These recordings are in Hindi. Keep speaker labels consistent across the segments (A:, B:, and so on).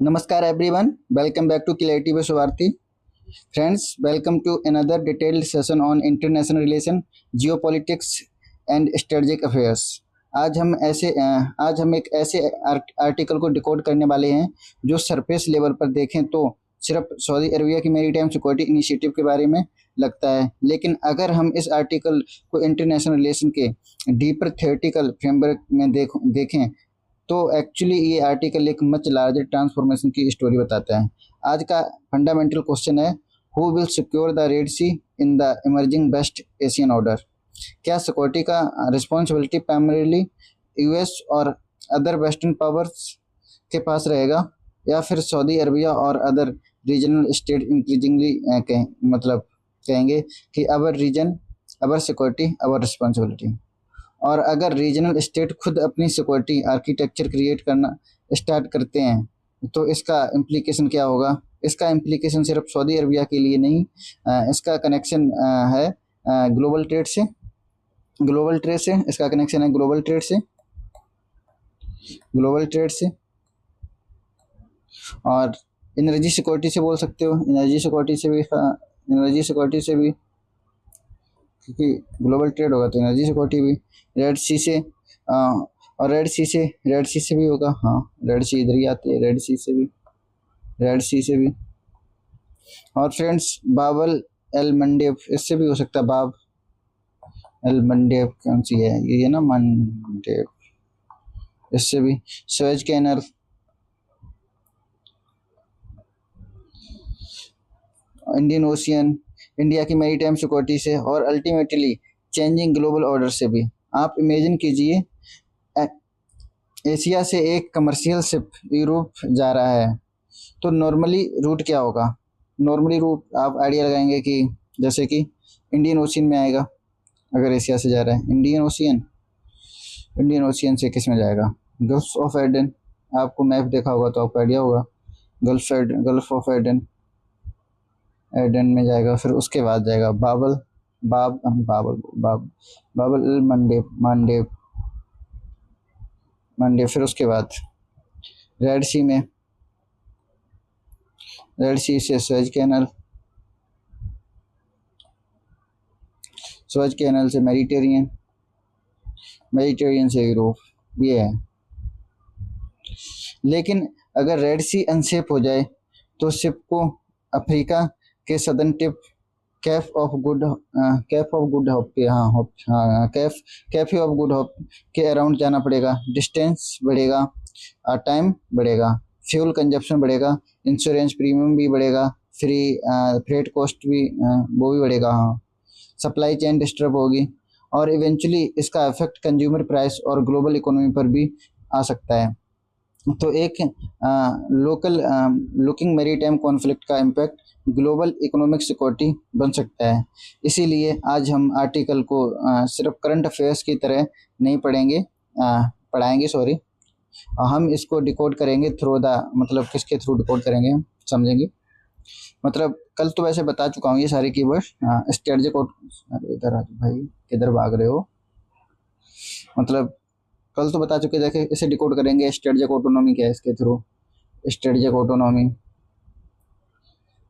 A: Namaskar everyone, welcome back to Clarity by Suvarthi. Friends, welcome to another detailed session on international relation, geopolitics and strategic affairs. आज हम एक ऐसे आर्टिकल को डिकोड करने वाले हैं जो सरफेस लेवल पर देखें तो सिर्फ सऊदी अरबिया की मैरीटाइम सिक्योरिटी इनिशिएटिव के बारे में लगता है, लेकिन अगर हम इस आर्टिकल को इंटरनेशनल रिलेशन के डीपर थ्योरेटिकल फ्रेमवर्क में देखें तो एक्चुअली ये आर्टिकल एक मच लार्जर ट्रांसफॉर्मेशन की स्टोरी बताता है। आज का फंडामेंटल क्वेश्चन है, who will secure the Red Sea in the emerging West Asian order. क्या सिक्योरिटी का रिस्पॉन्सिबिलिटी प्राइमरीली यूएस और अदर वेस्टर्न पावर्स के पास रहेगा या फिर सऊदी अरबिया और अदर रीजनल स्टेट इंक्रीजिंगली कहेंगे कि our region our security our responsibility. और अगर रीजनल स्टेट खुद अपनी सिक्योरिटी आर्किटेक्चर क्रिएट करना स्टार्ट करते हैं तो इसका इम्प्लीकेशन क्या होगा। इसका इम्प्लीकेशन सिर्फ सऊदी अरबिया के लिए नहीं, इसका कनेक्शन है ग्लोबल ट्रेड से इसका कनेक्शन है ग्लोबल ट्रेड से और एनर्जी सिक्योरिटी से बोल सकते हो। एनर्जी सिक्योरिटी से भी क्योंकि ग्लोबल ट्रेड होगा तो एनर्जी सिक्योरिटी भी। रेड सी से और रेड सी से भी होगा। हाँ, रेड सी इधर ही आती है, रेड सी से भी। और फ्रेंड्स, बाबल एल मंडेब, इससे भी हो सकता है। बाब एल मंडेब कौन सी है, ये है ना मंडेब, इससे भी। Suez Canal, Indian Ocean, India की मैरीटाइम सिक्योरिटी से और अल्टीमेटली चेंजिंग ग्लोबल ऑर्डर से भी। आप इमेजिन कीजिए, एशिया से एक कमर्शियल शिप यूरोप जा रहा है तो नॉर्मली रूट क्या होगा। नॉर्मली रूट आप आइडिया लगाएंगे कि जैसे कि इंडियन ओशियन में आएगा। अगर एशिया से जा रहा है इंडियन ओशियन से किस में जाएगा, गल्फ ऑफ एडन। आपको मैप देखा होगा तो आपको आइडिया होगा, गल्फ ऑफ एडन में जाएगा। फिर उसके बाद जाएगा बाबल मंडे। फिर उसके बाद रेड सी से स्वेज कैनल से मेडिटेरियन से यूरोप, ये है। लेकिन अगर रेड सी अनसेफ हो जाए तो शिप को अफ्रीका के southern tip Kaif of good hope के अराउंड जाना पड़ेगा। डिस्टेंस बढ़ेगा, टाइम बढ़ेगा, फ्यूल कंजप्शन बढ़ेगा, इंश्योरेंस प्रीमियम भी बढ़ेगा, फ्रेट कॉस्ट भी वो भी बढ़ेगा। हाँ, सप्लाई चेन डिस्टर्ब होगी और इवेंचुअली इसका इफेक्ट कंज्यूमर प्राइस और ग्लोबल इकोनॉमी पर भी आ सकता है। तो एक लोकल लुकिंग मैरीटाइम कॉन्फ्लिक्ट का इम्पैक्ट ग्लोबल इकोनॉमिक सिक्योरिटी बन सकता है। इसीलिए आज हम आर्टिकल को सिर्फ करंट अफेयर्स की तरह नहीं पढ़ाएंगे हम इसको डिकोड करेंगे थ्रू द किसके थ्रू डिकोड करेंगे हम समझेंगे। कल तो वैसे बता चुका हूँ ये सारे कीवर्ड। स्ट्रेटजिक, इधर आ भाई, किधर भाग रहे हो। कल तो बता चुके, देखे इसे डिकोड करेंगे। स्ट्रेटजिक ऑटोनॉमी क्या है, इसके थ्रू स्ट्रेटजिक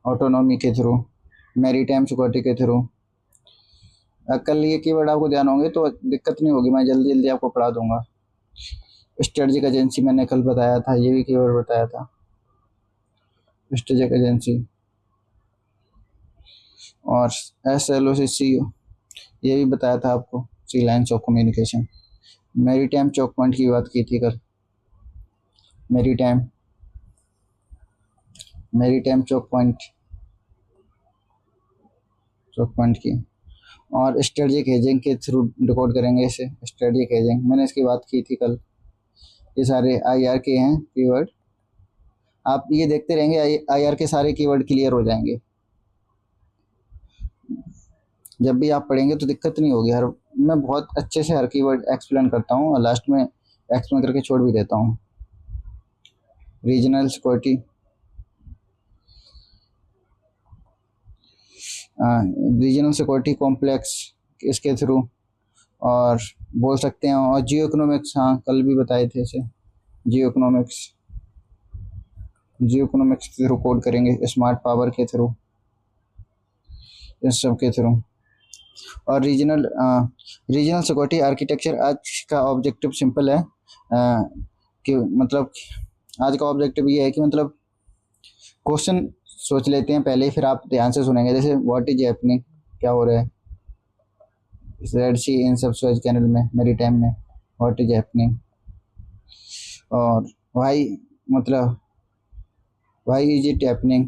A: ऑटोनॉमी के थ्रू, मैरीटाइम सिक्योरिटी के थ्रू। कल ये कीवर्ड आपको ध्यान होंगे तो दिक्कत नहीं होगी, मैं जल्दी जल्दी आपको पढ़ा दूंगा। स्ट्रेटजिक एजेंसी मैंने कल बताया था, ये भी कीवर्ड बताया था, स्ट्रेटजिक एजेंसी। और SLOC ये भी बताया था आपको, sea lines of communication. Maritime choke point की बात की थी कल, मैरीटाइम चौक पॉइंट की। और स्ट्रेटजिक हेजिंग के थ्रू डिकोड करेंगे इसे। स्ट्रेटजिक हेजिंग मैंने इसकी बात की थी कल। ये सारे IR के हैं कीवर्ड, आप ये देखते रहेंगे, IR के सारे कीवर्ड क्लियर हो जाएंगे। जब भी आप पढ़ेंगे तो दिक्कत नहीं होगी। मैं बहुत अच्छे से हर कीवर्ड एक्सप्लेन करता हूँ और लास्ट में एक्सप्लेन करके छोड़ भी देता हूँ। रीजनल सिक्योरिटी, कॉम्प्लेक्स इसके थ्रू, और बोल सकते हैं। और जियो इकोनॉमिक्स, हाँ कल भी बताए थे इसे, जियो इकोनॉमिक्स। जियो इकोनॉमिक्स के थ्रू कोड करेंगे, स्मार्ट पावर के थ्रू, इस सब के थ्रू। और रीजनल सिक्योरिटी आर्किटेक्चर, आज का ऑब्जेक्टिव सिंपल है, कि मतलब आज का ऑब्जेक्टिव ये है कि मतलब क्वेश्चन सोच लेते हैं पहले, फिर आप ध्यान से सुनेंगे। जैसे व्हाट इज हैपनिंग, क्या हो रहा है रेड सी इन सब स्वेज कैनल में, मेरी टाइम में, व्हाट इज हैपनिंग। और वाई, मतलब why is it happening,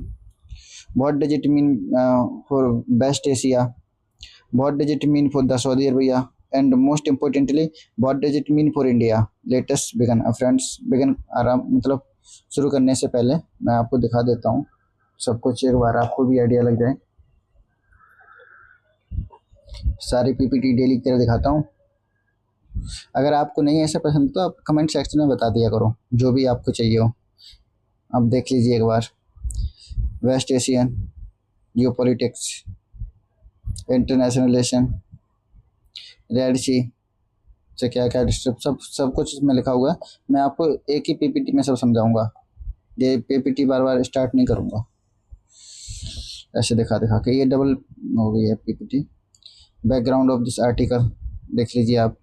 A: what does it mean for West Asia, what does it mean for the Saudi Arabia, and most importantly what does it mean for India. Let us begin, friends begin। आराम मतलब शुरू करने से पहले मैं आपको दिखा देता हूँ सब कुछ, एक बार आपको भी आइडिया लग जाए। सारी पीपीटी डेली की तरह दिखाता हूँ। अगर आपको नहीं ऐसा पसंद तो आप कमेंट सेक्शन में बता दिया करो, जो भी आपको चाहिए हो। अब देख लीजिए एक बार, west Asian geopolitics, international relation, Red Sea से क्या क्या डिस्टर्ब, सब कुछ इसमें लिखा हुआ है। मैं आपको एक ही पीपीटी में सब समझाऊंगा, ये पीपीटी बार बार स्टार्ट नहीं करूंगा ऐसे दिखा दिखा के। ये डबल हो गई है PPT. Background of this article देख लीजिए आप।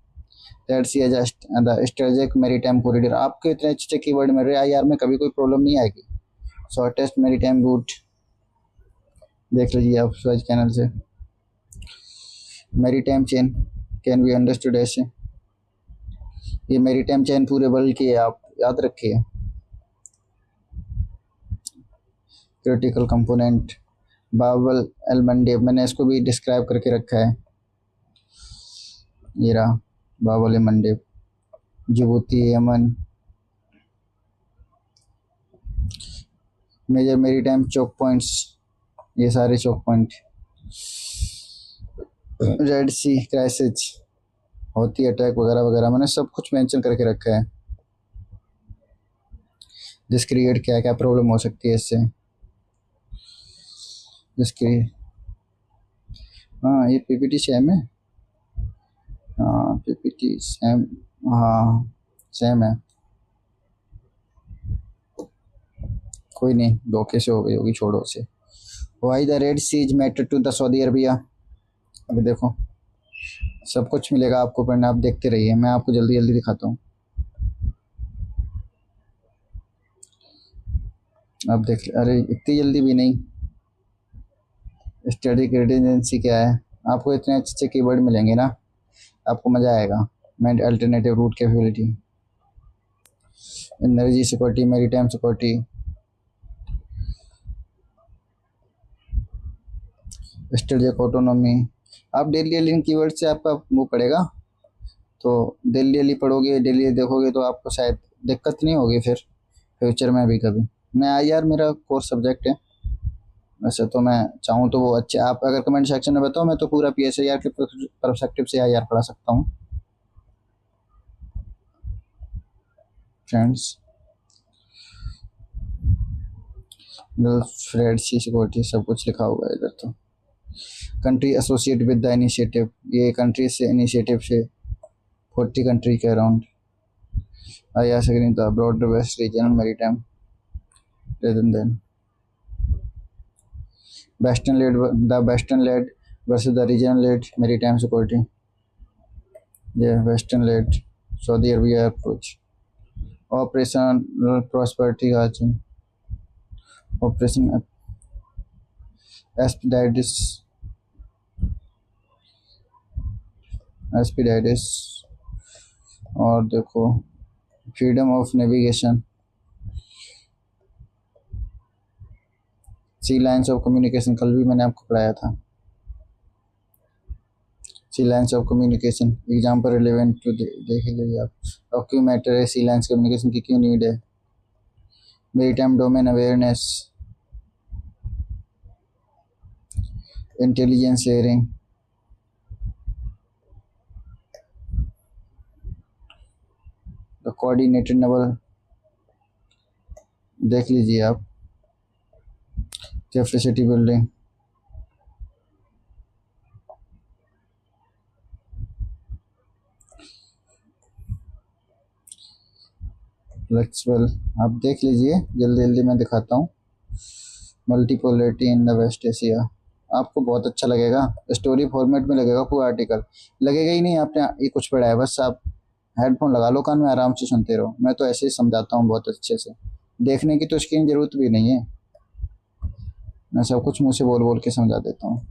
A: Let's see the strategic maritime corridor, आपके इतने अच्छे कीवर्ड मिल रहे हैं यार, में कभी कोई प्रॉब्लम नहीं आएगी। शॉर्टेस्ट मैरीटाइम रूट देख लीजिए आप स्वेज कैनल से। Maritime chain can be understood ऐसे, ये मैरीटाइम चेन पूरे वर्ल्ड की है, आप याद रखिए। क्रिटिकल कंपोनेंट बाबल एल मंडेब, मैंने इसको भी डिस्क्राइब करके रखा है। ये रहा Bab el Mandeb, Djibouti, Yemen. Major maritime choke points, ये सारे choke point. Red Sea crisis होती, अटैक वगैरह वगैरह, मैंने सब कुछ मेंशन करके रखा है। जिस क्रिएट क्या क्या प्रॉब्लम हो सकती है इससे, जिसकी हाँ ये पीपीटी सेम है, हाँ पीपीटी सेम, हाँ सेम है। कोई नहीं, धोखे से हो गई होगी, छोड़ो उसे। Why the Red Seas matter to the Saudi Arabia, अभी देखो सब कुछ मिलेगा आपको पढ़ना, आप देखते रहिए, मैं आपको जल्दी जल्दी दिखाता हूँ। अब देख, अरे इतनी जल्दी भी नहीं। स्टडी क्रेडिटेंसी क्या है, आपको इतने अच्छे अच्छे कीवर्ड मिलेंगे ना, आपको मज़ा आएगा। मैं alternative route capability, energy security, maritime security, strategic autonomy. आप डेली डेली इन कीवर्ड से आपका वो पड़ेगा, तो डेली डेली पढ़ोगे, डेली देखोगे तो आपको शायद दिक्कत नहीं होगी फिर फ्यूचर में भी कभी। मैं IR मेरा कोर्स सब्जेक्ट है, वैसे तो मैं चाहूँ तो वो अच्छे, आप अगर कमेंट सेक्शन में बताओ मैं तो पूरा PSIR के परस्पेक्टिव से IR पढ़ा सकता हूँ फ्रेंड्स। फ्रेड सी सिक्योरिटी सब कुछ लिखा हुआ है इधर। तो country associate with the initiative, ये कंट्री से इनिशिएटिव से 40 कंट्री के around I R secretary the broader west regional maritime then western led, the western led versus the regional led maritime security. ये western led Saudi Arabia approach, operation prosperity का ऑपरेशन एस्पिडाइटिस, एस्पिडाइटिस। और देखो freedom of navigation, sea lines of communication, कल भी मैंने आपको पढ़ाया था। Sea lines of communication example relevant to, देख लीजिए आप। अब क्यों मैटर है सी लाइन्स कम्युनिकेशन की, क्यों नीड है। Maritime domain awareness, intelligence sharing, the coordinated Naval, देख लीजिए आप। कैपेसिटी बिल्डिंग, फ्लेक्सिबल, आप देख लीजिए, जल्दी जल्दी मैं दिखाता हूँ। Multipolarity in the waste Asia, आपको बहुत अच्छा लगेगा, स्टोरी फॉर्मेट में लगेगा पूरा आर्टिकल। लगेगा ही नहीं, आपने ये कुछ पढ़ा है, बस आप हेडफोन लगा लो कान में, आराम से सुनते रहो। मैं तो ऐसे ही समझाता हूँ बहुत अच्छे से, देखने की तो इसकी जरूरत भी नहीं है, मैं सब कुछ मुंह से बोल बोल के समझा देता हूँ,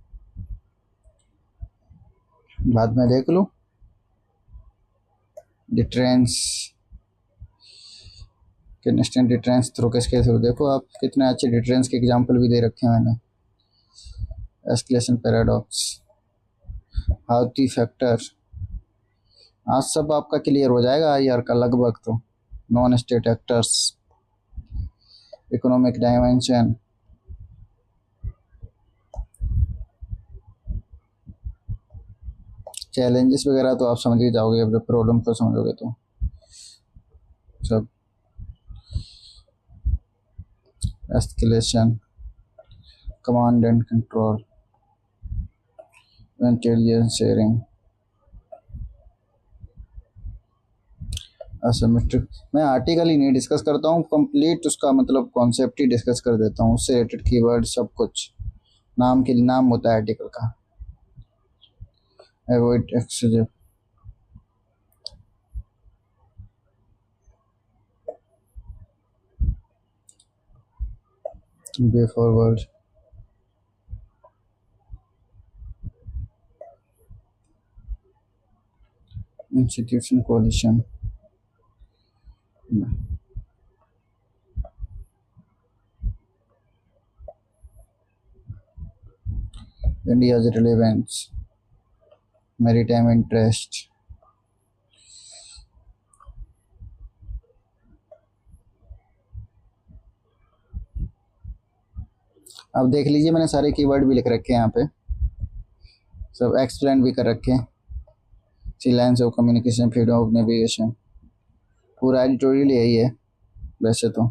A: बाद में देख लो। डिटरेंस, इंस्टेंट डिटरेंस थ्रू किसके थ्रू, देखो आप कितने अच्छे डिटरेंस के एग्जांपल भी दे रखे हैं मैंने। एस्केलेशन पैराडॉक्स, हाउती फैक्टर, आज सब आपका क्लियर हो जाएगा यार का लगभग तो। Non state actors, economic dimension, challenges वगैरह तो आप समझ ही जाओगे, अब जब प्रॉब्लम को समझोगे तो सब। Escalation, command and control, intelligence sharing, asymmetric. मैं आर्टिकल ही नहीं डिस्कस करता हूँ, कंप्लीट उसका मतलब कॉन्सेप्ट ही डिस्कस कर देता हूँ, उससे रिलेटेड कीवर्ड सब कुछ, नाम के लिए नाम होता है आर्टिकल का। अवॉइड एक्सजेप, way forward, institution coalition, India's relevance, maritime interest. अब देख लीजिए, मैंने सारे कीवर्ड भी लिख रखे हैं यहाँ पे, सब एक्सप्लेन भी कर रखे हैं। Sea lines of communication, freedom of navigation, पूरा एडिटोरियल यही है वैसे तो।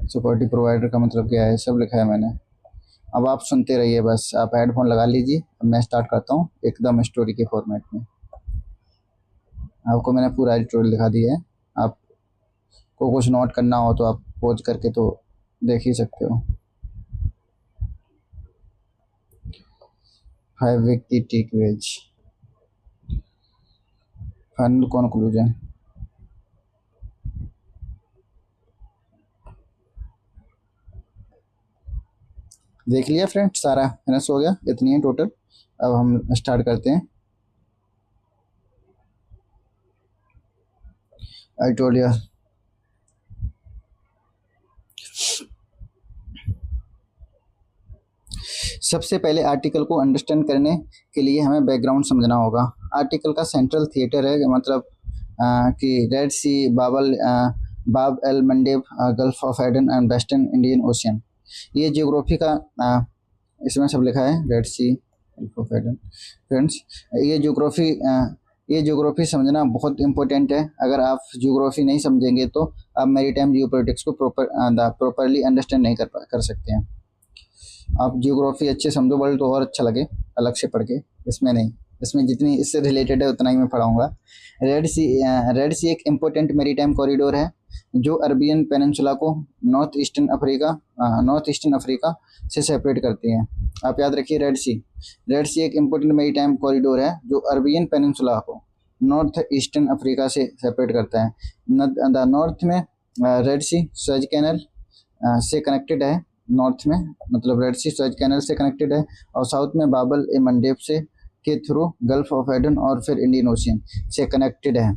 A: सिक्योरिटी प्रोवाइडर का मतलब क्या है, सब लिखा है मैंने। अब आप सुनते रहिए बस, आप हेडफोन लगा लीजिए, अब मैं स्टार्ट करता हूँ एकदम स्टोरी के फॉर्मेट में। आपको मैंने पूरा एडिटोरियल दिखा दिया है, आपको कुछ नोट करना हो तो आप पॉज करके तो देख ही सकते हो। 5 वीक की टिक वेज, फाइनल कंक्लूजन, देख लिया फ्रेंड, सारा फिनिश हो गया, इतनी है टोटल। अब हम स्टार्ट करते हैं। आई टोल्ड यू, सबसे पहले आर्टिकल को अंडरस्टैंड करने के लिए हमें बैकग्राउंड समझना होगा। आर्टिकल का सेंट्रल थिएटर है, मतलब कि Red Sea, Bab el Mandeb, Gulf of Aden and western Indian Ocean. ये जियोग्राफी का इसमें सब लिखा है, red Sea, Gulf of Aden. Friends, ये जियोग्राफी ये जियोग्राफी समझना बहुत इंपॉर्टेंट है। अगर आप जियोग्राफी नहीं समझेंगे तो आप मैरीटाइम जियोपॉलिटिक्स को प्रॉपरली अंडरस्टैंड नहीं कर सकते हैं। आप जियोग्राफी अच्छे समझो, वर्ल्ड तो और अच्छा लगे अलग से पढ़ के, इसमें नहीं, इसमें जितनी इससे रिलेटेड है उतना ही मैं पढ़ाऊँगा। रेड सी एक इम्पोर्टेंट मैरीटाइम कॉरिडोर है जो अरबियन पेनिनसुला को नॉर्थ ईस्टर्न अफ्रीका से सेपरेट करती है। आप याद रखिए, रेड सी एक इम्पोर्टेंट मैरीटाइम कॉरिडोर है जो अरबियन पेनिनसुला को नॉर्थ ईस्टर्न अफ्रीका से सेपरेट करता है। नॉर्थ में रेड सी सुएज कैनल से कनेक्टेड है, नॉर्थ में मतलब रेड सी सुएज कैनल से कनेक्टेड है, और साउथ में बाबल ए मंडेब से के थ्रू गल्फ ऑफ एडन और फिर इंडियन ओशियन से कनेक्टेड है।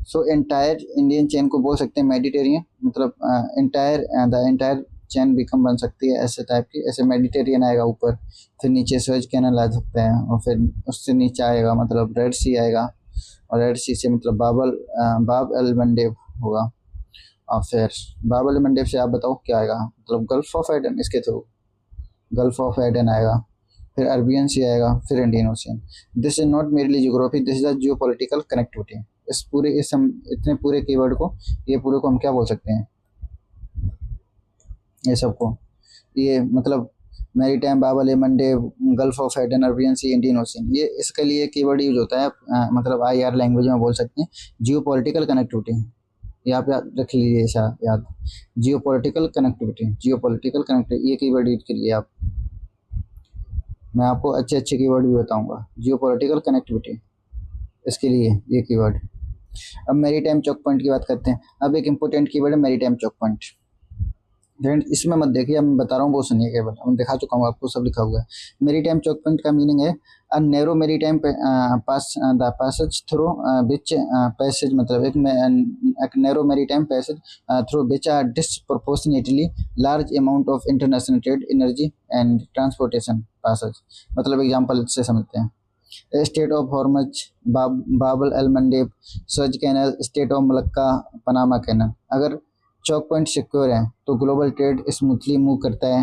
A: सो एंटायर इंडियन चेन को बोल सकते हैं मेडिटेरियन, मतलब द एंटायर चैन बिकम बन सकती है ऐसे टाइप की, ऐसे मेडिटेरियन आएगा ऊपर, फिर नीचे सुएज कैनल आ सकता है, और फिर उससे नीचे आएगा मतलब रेड सी आएगा, और रेड सी से मतलब बाब एल मंडेब होगा, और फिर बाब एल मंडेब से आप बताओ क्या आएगा, मतलब गल्फ ऑफ एडन, इसके थ्रू गल्फ ऑफ एडन आएगा, फिर अरबियन सी आएगा, फिर Indian ocean. This is not merely geography, this is a geo political connectivity. इतने पूरे कीवर्ड को, ये पूरे को हम क्या बोल सकते हैं, ये सबको, ये मतलब maritime, Bab el Mandeb, Gulf of Aden, Arabian Sea, Indian Ocean, ये इसके लिए कीवर्ड यूज होता है। मतलब IR लैंग्वेज में बोल सकते हैं जियो पॉलिटिकल कनेक्टिविटी। ये आप याद रख लीजिए, ऐसा याद, जियो पॉलिटिकल कनेक्टिविटी, जियो पॉलिटिकल कनेक्टिविटी, ये कीवर्ड यूज करिए आप। मैं आपको अच्छे अच्छे कीवर्ड भी बताऊंगा। जियो पॉलिटिकल कनेक्टिविटी, इसके लिए ये कीवर्ड। अब मेरी टाइम चौक पॉइंट की बात करते हैं। अब एक इंपॉर्टेंट कीवर्ड है maritime choke point. Friend इसमें मत देखिए, अब मैं बता रहा हूँ वो सुनिए केवल, मैं दिखा चुका हूँ आपको, सब लिखा हुआ है। मेरी टाइम चौक पॉइंट का मीनिंग है a narrow maritime pass the passage through which passage, मतलब एक narrow maritime passage through which are disproportionately large amount of international trade, energy and transportation passage. मतलब एग्जाम्पल से समझते हैं। Strait of Hormuz, Babal el Mandeb, Suez canal, strait of Malacca, Panama canal. अगर चौक पॉइंट सिक्योर हैं तो ग्लोबल ट्रेड स्मूथली मूव करता है।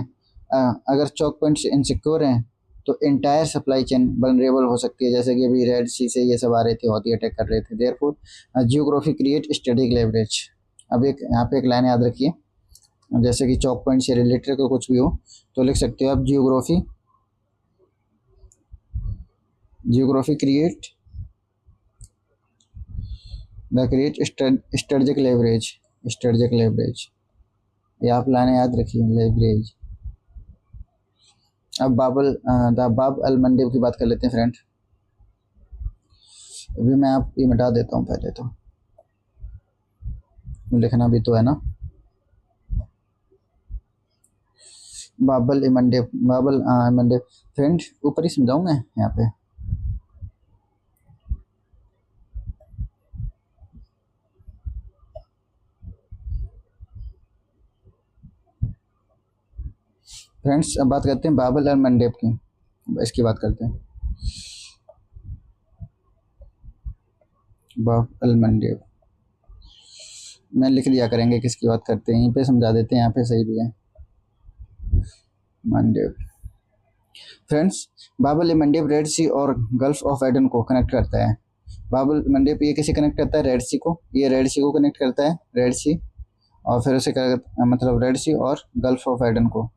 A: अगर चौक पॉइंट्स इनसिक्योर हैं तो इंटायर सप्लाई चेन वल्नरेबल हो सकती है, जैसे कि अभी रेड सी से ये सब आ रहे थे, हौती अटैक कर रहे थे। Therefore geography create strategic leverage. अब एक यहाँ पे एक लाइन याद रखिए, जैसे कि चौक पॉइंट से रिलेटेड को कुछ भी हो तो लिख सकते हो आप, geography create strategic leverage, strategic leverage, ये आप लाने याद रखिए, लेवरेज। अब द बाब अल मंडेब की बात कर लेते हैं फ्रेंड। अभी मैं आप ये मिटा देता हूँ, पहले तो लिखना भी तो है ना। बाबल ए मंडेब, बाबल मंडेब फ्रेंड, ऊपर ही समझाऊँ मैं यहाँ पे। फ्रेंड्स अब बात करते हैं बाबल अल मंडेब की, इसकी बात करते हैं। बाब अल मंडेब मैं लिख दिया करेंगे, किसकी बात करते हैं, यहीं पे समझा देते हैं, यहाँ पे सही भी है। मंडेब फ्रेंड्स, बाबल ए मंडेब रेड सी और गल्फ ऑफ एडन को कनेक्ट करता है। बाबल मंडेब ये किसे कनेक्ट करता है, रेड सी को, ये रेड सी को कनेक्ट करता है, रेड सी, और फिर उसे मतलब रेड सी और गल्फ ऑफ एडन को,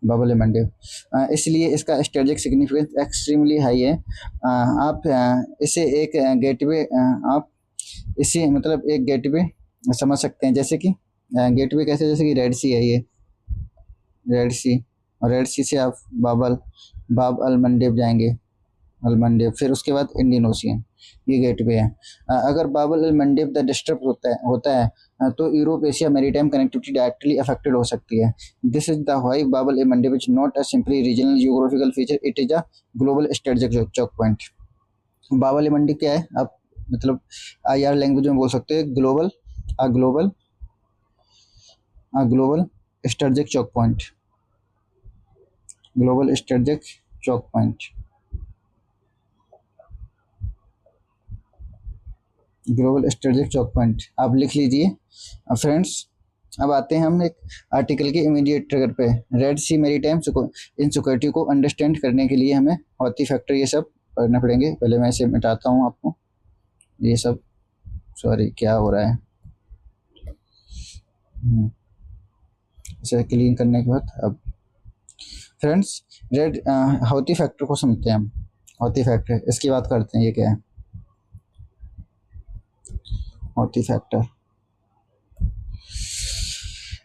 A: बाबल ए मंडेब। इसलिए इसका स्ट्रेटेजिक सिग्निफिकेंस एक्सट्रीमली हाई है। आप इसे एक गेटवे, आप इसे मतलब एक गेटवे समझ सकते हैं, जैसे कि गेटवे कैसे, जैसे कि रेड सी है ये, रेड सी, और रेड सी से आप बाब अल मंडेब जाएंगे, अल मंडेब, फिर उसके बाद इंडियन ओशियन, ये गेटवे है। अगर बाबल अल मंडेब द डिस्टर्ब होता है तो Europe Asia maritime connectivity directly affected हो सकती है। This is the why Bab el Mandeb is not a simply regional geographical feature, it is a global strategic choke point. Bab el मंडी क्या है, आप मतलब IR लैंग्वेज में बोल सकते हैं, global global strategic choke point, global strategic choke point, global strategic choke point आप लिख लीजिए। फ्रेंड्स अब आते हैं हम एक आर्टिकल के इमीडिएट ट्रिगर पे। रेड सी मैरीटाइम इनसिक्योरिटी को अंडरस्टैंड करने के लिए हमें हौती फैक्टर ये सब पढ़ना पड़ेंगे। पहले मैं इसे मिटाता हूँ आपको, ये सब, सॉरी क्या हो रहा है, इसे क्लीन करने के बाद। अब फ्रेंड्स रेड हौती फैक्टर को समझते हैं हम। हौती फैक्टर इसकी बात करते हैं, ये क्या है हौती फैक्टर।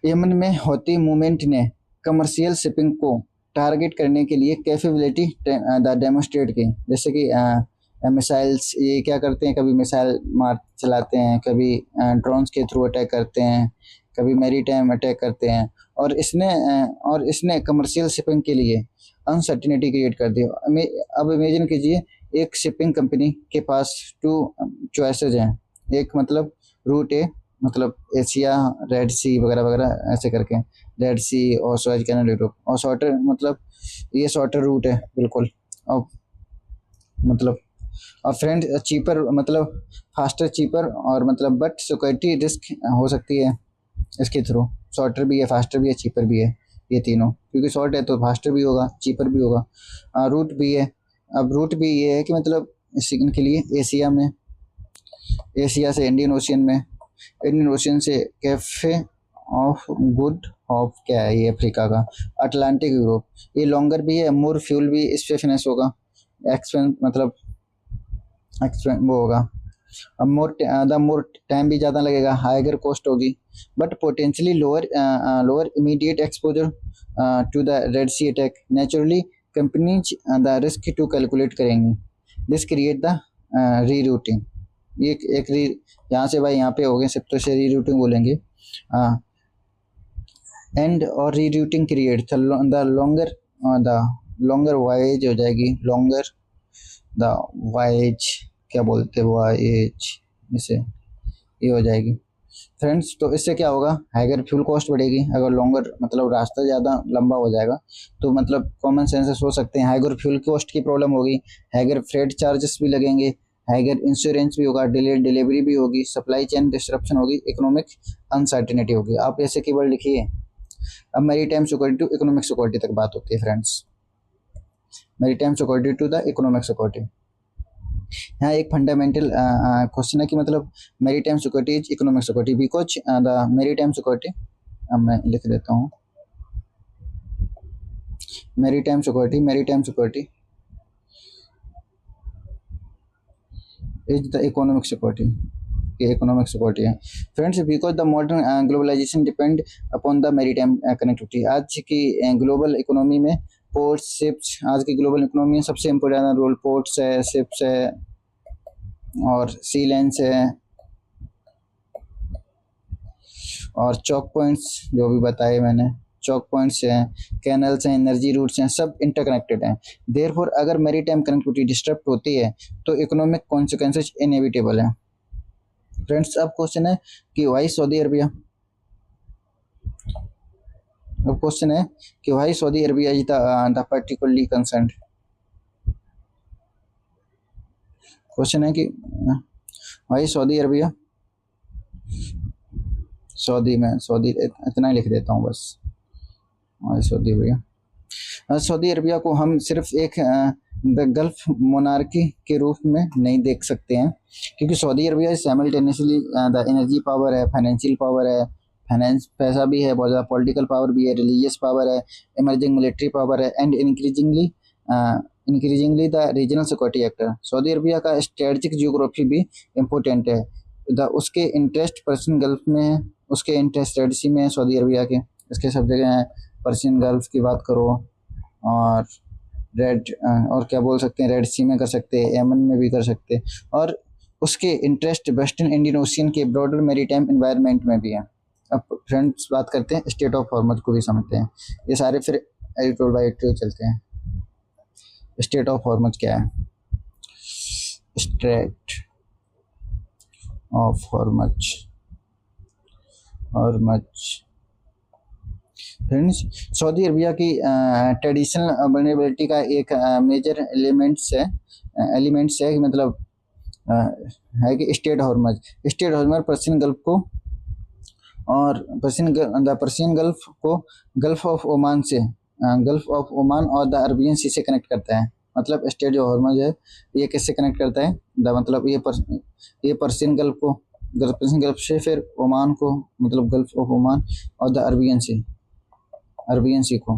A: यमन में हौती मूवमेंट ने कमर्शियल शिपिंग को टारगेट करने के लिए कैपेबिलिटी डेमोस्ट्रेट की, जैसे कि मिसाइल्स, ये क्या करते हैं, कभी मिसाइल मार चलाते हैं, कभी ड्रोन्स के थ्रू अटैक करते हैं, कभी मैरीटाइम अटैक करते हैं, और इसने कमर्शियल शिपिंग के लिए अनसर्टिनिटी क्रिएट कर दी। अब इमेजिन कीजिए एक शिपिंग कंपनी के पास 2 चॉइसेस हैं, एक मतलब रूट ए, मतलब एशिया, रेड सी वगैरह वगैरह ऐसे करके, रेड सी और सुएज कैनल यूरोप, और शॉर्टर मतलब ये शॉर्टर रूट है बिल्कुल, और मतलब और फ्रेंड चीपर मतलब फास्टर चीपर, और मतलब बट सिक्योरिटी रिस्क हो सकती है इसके थ्रू। शॉर्टर भी है, फास्टर भी है, चीपर भी है, ये तीनों, क्योंकि शॉर्ट है तो फास्टर भी होगा, चीपर भी होगा। रूट भी है। अब रूट भी ये है कि मतलब इनके लिए एशिया से इंडियन ओशियन में, इंडियन ओशियन से कैफे ऑफ गुड ऑफ क्या है ये अफ्रीका का, अटलांटिक यूरोप। ये लॉन्गर भी है, मोर फ्यूल भी इस पे फिनेंस होगा, एक्सपेंस मतलब एक्सपेंस वो होगा, अब मोर टाइम भी ज़्यादा लगेगा, हाइगर कॉस्ट होगी, but potentially lower immediate exposure to the Red Sea attack. Naturally companies the risk to calculate करेंगी, this create the rerouting. ये एक री, यहाँ से भाई यहाँ पे हो गए सब, तो से री रूटिंग बोलेंगे। एंड और री routing create the longer wise हो जाएगी, लॉन्गर द वाइज क्या बोलते हैं, वाइज इसे ये हो जाएगी फ्रेंड्स। तो इससे क्या होगा, हाइगर फ्यूल कॉस्ट बढ़ेगी, अगर लॉन्गर मतलब रास्ता ज़्यादा लंबा हो जाएगा तो मतलब कॉमन सेंस से सोच सकते हैं हाइगर फ्यूल कॉस्ट की प्रॉब्लम होगी, हाइगर फ्रेट चार्जेस भी लगेंगे, हाइगर इंश्योरेंस भी होगा, डिलीवरी भी होगी, सप्लाई चेन डिस्ट्रप्शन होगी, इकोनॉमिक अनसर्टेनिटी होगी। आप ऐसे कीवर्ड लिखिए। अब maritime security to economic security तक बात होती है friends, maritime security to the economic security. यहाँ एक फंडामेंटल क्वेश्चन है कि मतलब maritime security is economic security because the maritime security, अब मैं लिख देता हूँ maritime security is the economic security, ये इकोनॉमिक सिक्योरिटी है friends, because the modern globalization depend upon the maritime connectivity. आज की ग्लोबल इकोनॉमी में पोर्ट्स, शिप्स, आज की ग्लोबल इकोनॉमी में सबसे इम्पोर्टेंट रोल पोर्ट्स है, शिप्स है और सी लेंस है और चौक पॉइंट्स जो भी बताए मैंने, चौक पॉइंट्स हैं, कैनल्स हैं, एनर्जी रूट्स हैं, सब इंटरकनेक्टेड हैं। देयरफॉर अगर मेरी टाइम कनेक्टिविटी डिस्टर्ब होती है तो इकोनॉमिक कॉन्सिक्वेंसेज इनएविटेबल हैं फ्रेंड्स। अब क्वेश्चन है कि वाई सऊदी अरबिया, अब क्वेश्चन है कि why Saudi Arabia is the particularly concerned. Question है कि वाई सऊदी अरबिया, सऊदी इतना ही लिख देता हूँ बस, why Saudi Arabia. Saudi Arabia को हम सिर्फ एक गल्फ मोनार्की के रूप में नहीं देख सकते हैं, क्योंकि Saudi Arabia simultaneously the energy power है, फाइनेंशियल पावर है, फाइनेंस पैसा भी है बहुत ज़्यादा, पॉलिटिकल पावर भी है, रिलीजियस पावर है, इमर्जिंग मिलिट्री पावर है, and increasingly the regional security actor. Saudi Arabia का स्ट्रेटजिक जियोग्राफी भी इम्पोर्टेंट है, उसके इंटरेस्ट पर्शियन गल्फ में है, उसके इंटरेस्ट रेड सी में है सऊदी अरबिया के, इसके सब जगह हैं, पर्शियन गल्फ की बात करो और और क्या बोल सकते हैं, रेड सी में कर सकते हैं, यमन में भी कर सकते हैं, और उसके इंटरेस्ट वेस्टर्न इंडियन ओशियन के ब्रॉडर मैरीटाइम एनवायरनमेंट में भी है। अब फ्रेंड्स बात करते हैं स्टेट ऑफ हॉर्मज को भी समझते हैं, ये सारे फिर एडिटोर बाय एडिटोर चलते हैं। स्टेट ऑफ हॉर्मज क्या है, state of Hormuz friends Saudi Arabia की ट्रेडिशनल वल्नरेबिलिटी का एक मेजर एलिमेंट्स है कि मतलब है कि स्टेट हॉर्मज पर्शियन गल्फ को और पर्शियन गल्फ को गल्फ ऑफ ओमान और द अरबियन सी से कनेक्ट करता है। मतलब स्टेट जो हॉर्मज है ये किससे कनेक्ट करता है, मतलब ये पर्शियन गल्फ को, पर्शियन गल्फ से फिर ओमान को, मतलब गल्फ ऑफ ओमान और द अरबियन सी को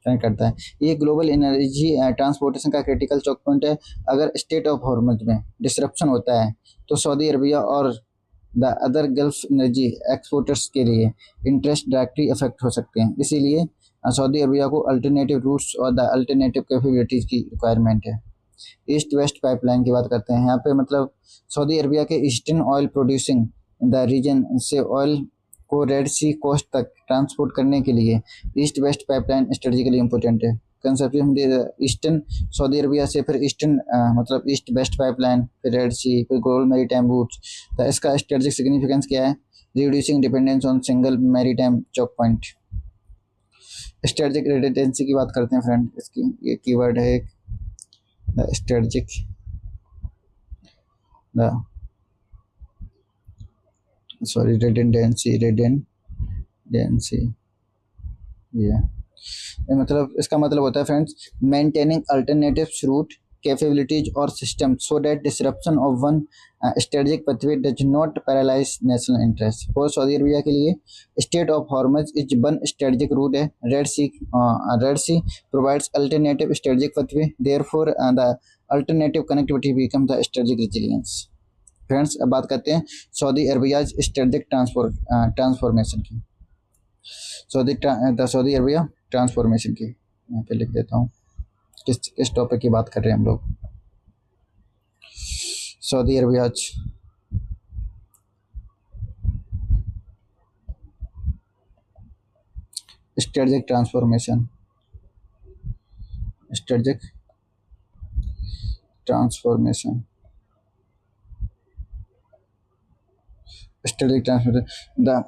A: कनेक्ट करता है। ये ग्लोबल एनर्जी ट्रांसपोर्टेशन का क्रिटिकल चौक पॉइंट है। अगर स्टेट ऑफ हॉर्मज में डिसरप्शन होता है तो सऊदी अरबिया और the other gulf energy exporters के लिए इंटरेस्ट डायरेक्टली अफेक्ट हो सकते हैं। इसीलिए सऊदी अरबिया को अल्टरनेटिव रूट्स और द अल्टरनेटिव कैपेबिलिटीज़ की रिक्वायरमेंट है। ईस्ट वेस्ट पाइपलाइन की बात करते हैं यहाँ पे, मतलब सऊदी अरबिया के eastern oil producing the region से ऑयल को रेड सी कोस्ट तक ट्रांसपोर्ट करने के लिए east west pipeline strategically important है। कंसेप्ट ईस्टर्न सऊदी अरबिया से फिर ईस्टर्न मतलब ईस्ट वेस्ट पाइपलाइन, फिर रेड सी, फिर ग्लोबल मैरीटाइम रूट्स। तो इसका स्ट्रेटेजिक सिग्निफिकेंस क्या है, reducing dependence on single maritime choke point. Strategic redundancy की बात करते हैं फ्रेंड, इसकी ये कीवर्ड है एक स्ट्रेटेजिक, सॉरी रिडंडेंसी ये मतलब इसका मतलब होता है friends maintaining alternative route capabilities or systems so that disruption of one strategic pathway does not paralyze national interest. For Saudi Arabia के लिए Strait of Hormuz is one strategic route है. Red Sea provides alternative strategic pathway. Therefore, the alternative connectivity becomes the strategic resilience. Friends, अब बात करते हैं सऊदी अरबिया स्ट्रेटेजिक ट्रांसफॉर्मेशन की। सऊदी अरबिया ट्रांसफॉर्मेशन की यहाँ पे लिख देता हूँ किस टॉपिक की बात कर रहे हैं हम लोग। Saudi Arabia strategic transformation the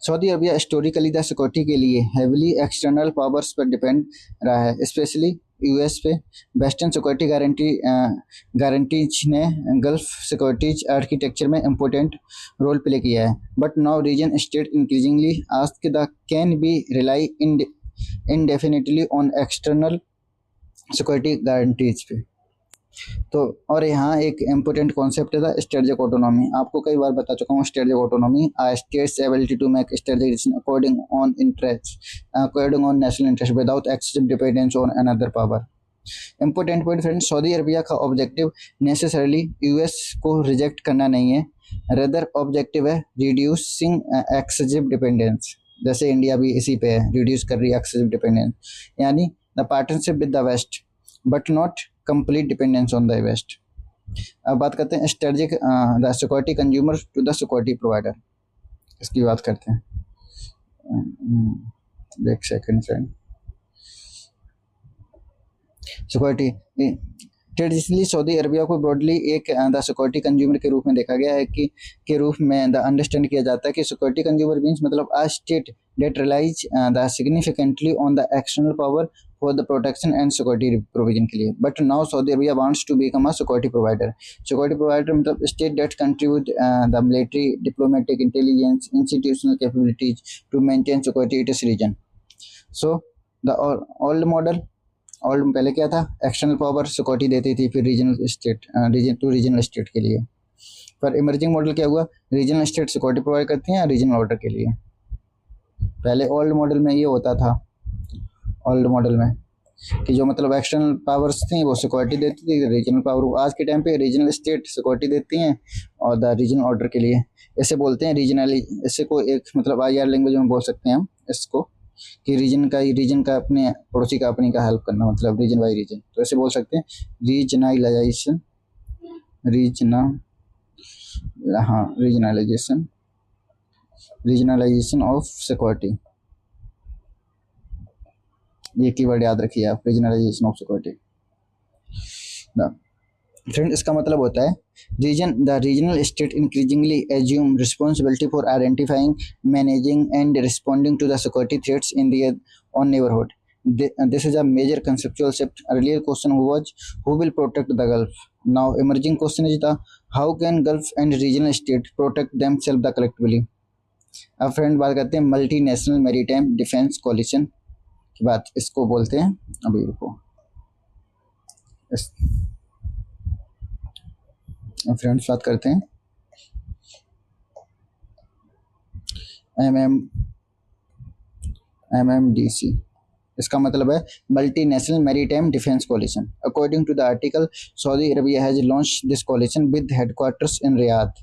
A: Saudi Arabia historically the security के लिए हेविली एक्सटर्नल पावर्स पर डिपेंड रहा है, स्पेशली यूएस पे। वेस्टर्न सिक्योरिटी गारंटीज ने गल्फ सिक्योरिटीज आर्किटेक्चर में इम्पोर्टेंट रोल प्ले किया है, but now region state increasingly ask the can be rely indefinitely on external security guarantees पे। तो और यहाँ एक इम्पोर्टेंट कॉन्सेप्ट था स्ट्रेटेजिक ऑटोनॉमी। आपको कई बार बता चुका हूँ strategic autonomy states ability to make strategic decision according on national interest without excessive dependence on another power. Important point friends, Saudi Arabia का ऑब्जेक्टिव नेसेसरली यूएस को रिजेक्ट करना नहीं है, रदर ऑब्जेक्टिव है रिड्यूसिंग एक्सेसिव डिपेंडेंस। जैसे इंडिया भी इसी पे है, रिड्यूस कर रही है एक्सेसिव डिपेंडेंस, यानी the partnership with the west but not complete dependence on the west. अब बात करते हैं strategic the security consumer to the security provider, इसकी बात करते हैं। एक second friend, security traditionally Saudi Arabia को ब्रॉडली एक द सिक्योरिटी कंज्यूमर के रूप में देखा गया है कि के रूप में द अंडरस्टैंड किया जाता है कि सिक्योरिटी कंज्यूमर मीन्स मतलब a state that relies the significantly on the external power for the protection and security provision के लिए, but now Saudi Arabia wants to become a security provider. Security provider मतलब state that contribute the military, diplomatic, intelligence, institutional capabilities to maintain security it इस region. So the old model, old पहले क्या था, एक्सटर्नल पावर सिक्योरिटी देती थी, फिर रीजनल स्टेट के लिए। पर इमर्जिंग मॉडल क्या हुआ, रीजनल स्टेट सिक्योरिटी प्रोवाइड करती हैं रीजनल ऑर्डर के लिए। पहले ओल्ड मॉडल में ये होता था, ओल्ड मॉडल में कि जो मतलब एक्सटर्नल पावर्स थी वो सिक्योरिटी देती थी, रीजनल पावर आज के टाइम पे रीजनल स्टेट सिक्योरिटी देती हैं और द रीजनल ऑर्डर के लिए। इसे बोलते हैं रीजनली, इसे को एक मतलब आईआर लैंग्वेज में बोल सकते हैं हम इसको कि रीजन का अपने पड़ोसी का अपनी का हेल्प करना, मतलब रीजन बाई रीजन। तो ऐसे बोल सकते हैं रीजनलाइजेशन ऑफ सिक्योरिटी। ये कीवर्ड याद रखिए आप, रीजनलाइजेशन ऑफ सिक्योरिटी। फ्रेंड, इसका मतलब होता है the regional state increasingly assume responsibility for identifying, managing and responding to the security threats in their own neighbourhood. This is a major conceptual shift. Earlier question was who will protect the Gulf. Now emerging question is the how can Gulf and regional state protect themselves collectively. अब फ्रेंड बात करते हैं multinational maritime defence coalition की बात, इसको बोलते हैं। अभी रुको फ्रेंड्स, बात करते हैं MMDC। इसका मतलब है multinational maritime defence coalition. According to the article, Saudi Arabia has launched this coalition with headquarters in Riyadh.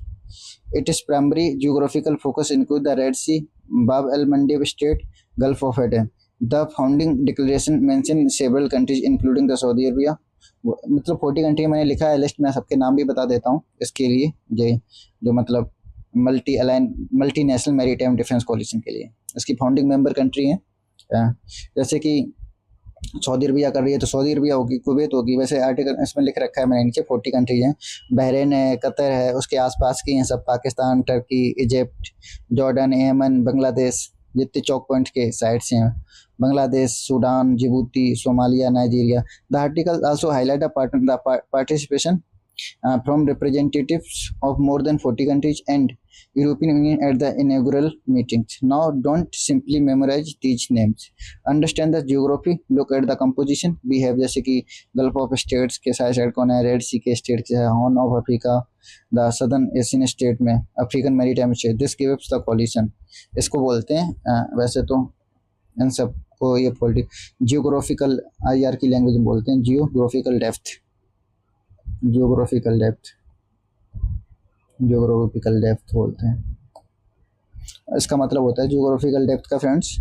A: Its primary geographical focus include the Red Sea, Bab el-Mandeb Strait, Gulf of Aden. The founding declaration mentioned several countries including the Saudi Arabia. मतलब 40 कंट्री मैंने लिखा है लिस्ट में, सबके नाम भी बता देता हूँ इसके लिए, जो मतलब multinational maritime defence coalition के लिए इसकी फाउंडिंग मेंबर कंट्री हैं। जैसे कि सऊदी अरबिया कर रही है तो सऊदी अरबिया होगी, कुवैत होगी, वैसे आर्टिकल इसमें लिख रखा है मैंने नीचे 40 कंट्रीज हैं। बहरीन है, कतर है, उसके आसपास की हैं सब, Pakistan, Turkey, Egypt, Jordan, Yemen, Bangladesh, जितने चौक पॉइंट के साइड्स हैं, Bangladesh, Sudan, Djibouti, Somalia, Nigeria. The article also highlight the participation from representatives of more than 40 countries and European Union at the inaugural meetings. Now, don't simply memorize these names. Understand the geography. Look at the composition. We have जैसे कि गल्फ ऑफ स्टेट्स के साइड कौन है, रेड सी के स्टेट के है, Horn of Africa, the southern Asian state में African maritime state, this gives the coalition. इसको बोलते हैं वैसे तो इन सब को ये जियोग्राफिकल आईआर की लैंग्वेज में बोलते हैं geographical depth. Geographical depth geographical depth बोलते हैं। इसका मतलब होता है जियोग्राफिकल डेप्थ का friends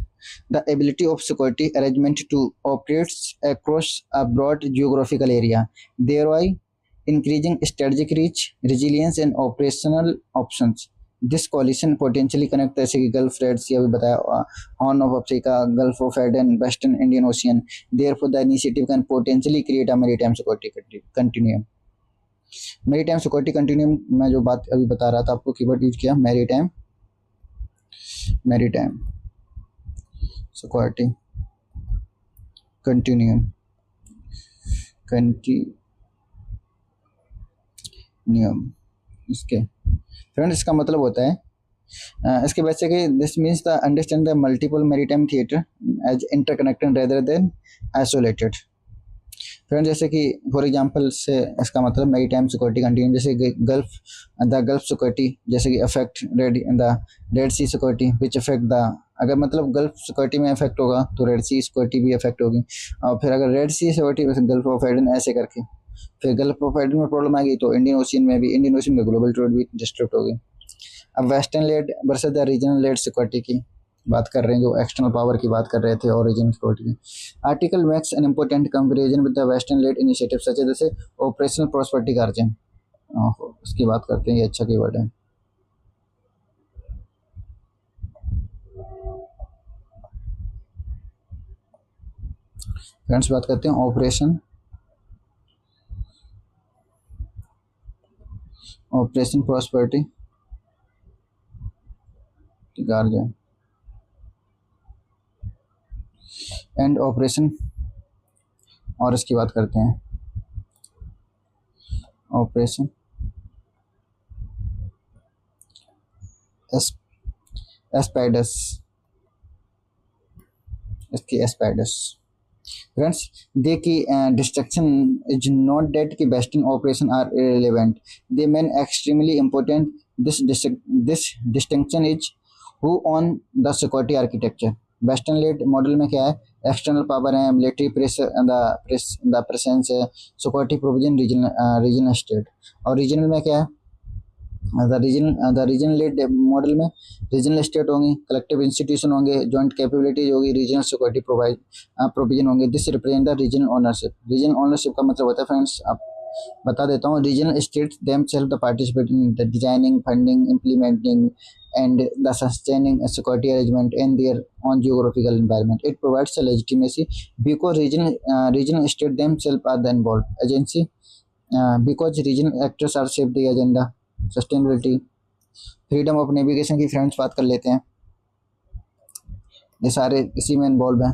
A: the ability of security arrangement to operates across a broad geographical area thereby increasing strategic reach, resilience and operational options. This coalition potentially connect, जैसे कि गल्फ, रेड सी अभी बताया, Horn of Africa, Gulf of Aden, western Indian ocean. Therefore the initiative can potentially create a maritime security continuum. Maritime security continuum मैं जो बात अभी बता रहा था आपको, कीवर्ड यूज किया मैरीटाइम सिक्योरिटी कंटिन्यूम इसके फ्रेंड्स इसका मतलब होता है इसके वैसे कि this means the understand the multiple maritime theatre as interconnected rather than isolated. Friend जैसे कि फॉर एग्जांपल से इसका मतलब मैरीटाइम सिक्योरिटी कंटिन्यूम, जैसे गल्फ सिक्योरिटी जैसे कि affect Red Sea security which affect the, अगर मतलब गल्फ सिक्योरिटी में अफेक्ट होगा तो रेड सी सिक्योरिटी भी अफेक्ट होगी, और फिर अगर Red Sea security Gulf of Aden ऐसे करके फिर गल्फ ऑफ एडन में प्रॉब्लम आएगी तो इंडियन ओशियन में ग्लोबल ट्रेड भी डिस्टर्ब होगी। अब western led versus the regional led security की बात कर रहे हैं, जो एक्सटर्नल पावर की बात कर रहे थे और रीजनल सिक्योरिटी की। Article makes an important comparison with the western led initiative such as जैसे ऑपरेशनल प्रॉस्पेरिटी गार्जियन, उसकी बात करते हैं, ये अच्छा कीवर्ड है। फ्रेंड्स बात करते हैं Operation Prosperity Guardian and Operation, और इसकी बात करते हैं ऑपरेशन एस्पाइडस, इसकी एस्पाइडस। फ्रेंड्स देखिए डिस्ट्रक्शन इज नॉट डेट कि western operation are irrelevant, they main extremely important. This distinction is who on the security architecture. Western led model में क्या है, एक्सटर्नल पावर है, मिलिट्री द प्रेजेंस है, सिक्योरिटी प्रोविजन रीजनल स्टेट, और रीजनल में क्या है, द रीजनल लेड मॉडल में रीजनल स्टेट होंगी, कलेक्टिव इंस्टीट्यूशन होंगे, जॉइंट कैपेबिलिटीज होगी, रीजनल सिक्योरिटी प्रोविजन होंगे। This represent the regional ownership. Regional ownership का मतलब होता है फ्रेंड्स, आप बता देता हूँ, regional states themself the participating in the designing, funding, implementing and the sustaining a security arrangement in their own geographical environment. It provides a legitimacy because regional state themselves are the involved agency, because regional actors are shape the agenda, sustainability, freedom of navigation की फ्रेंड्स बात कर लेते हैं, ये सारे इसी में इन्वॉल्व हैं।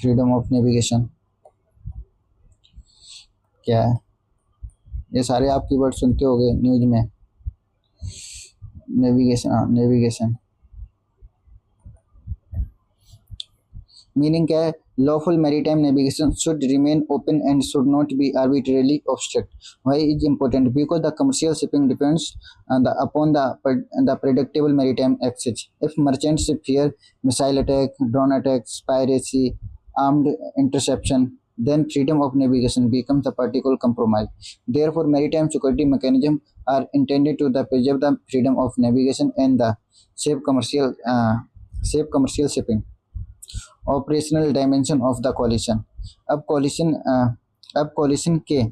A: फ्रीडम ऑफ नेविगेशन क्या है, ये सारे आप कीवर्ड सुनते होंगे न्यूज में। नेविगेशन मीनिंग क्या है, lawful maritime navigation should remain open and should not be arbitrarily obstruct. Why is important, because the commercial shipping depends upon the predictable maritime access. If merchant ship fear missile attack, drone attacks, piracy, armed interception, then freedom of navigation becomes a particular compromise. Therefore, maritime security mechanisms are intended to preserve the freedom of navigation and the safe commercial shipping. Operational dimension of the coalition. अब कोलिशन के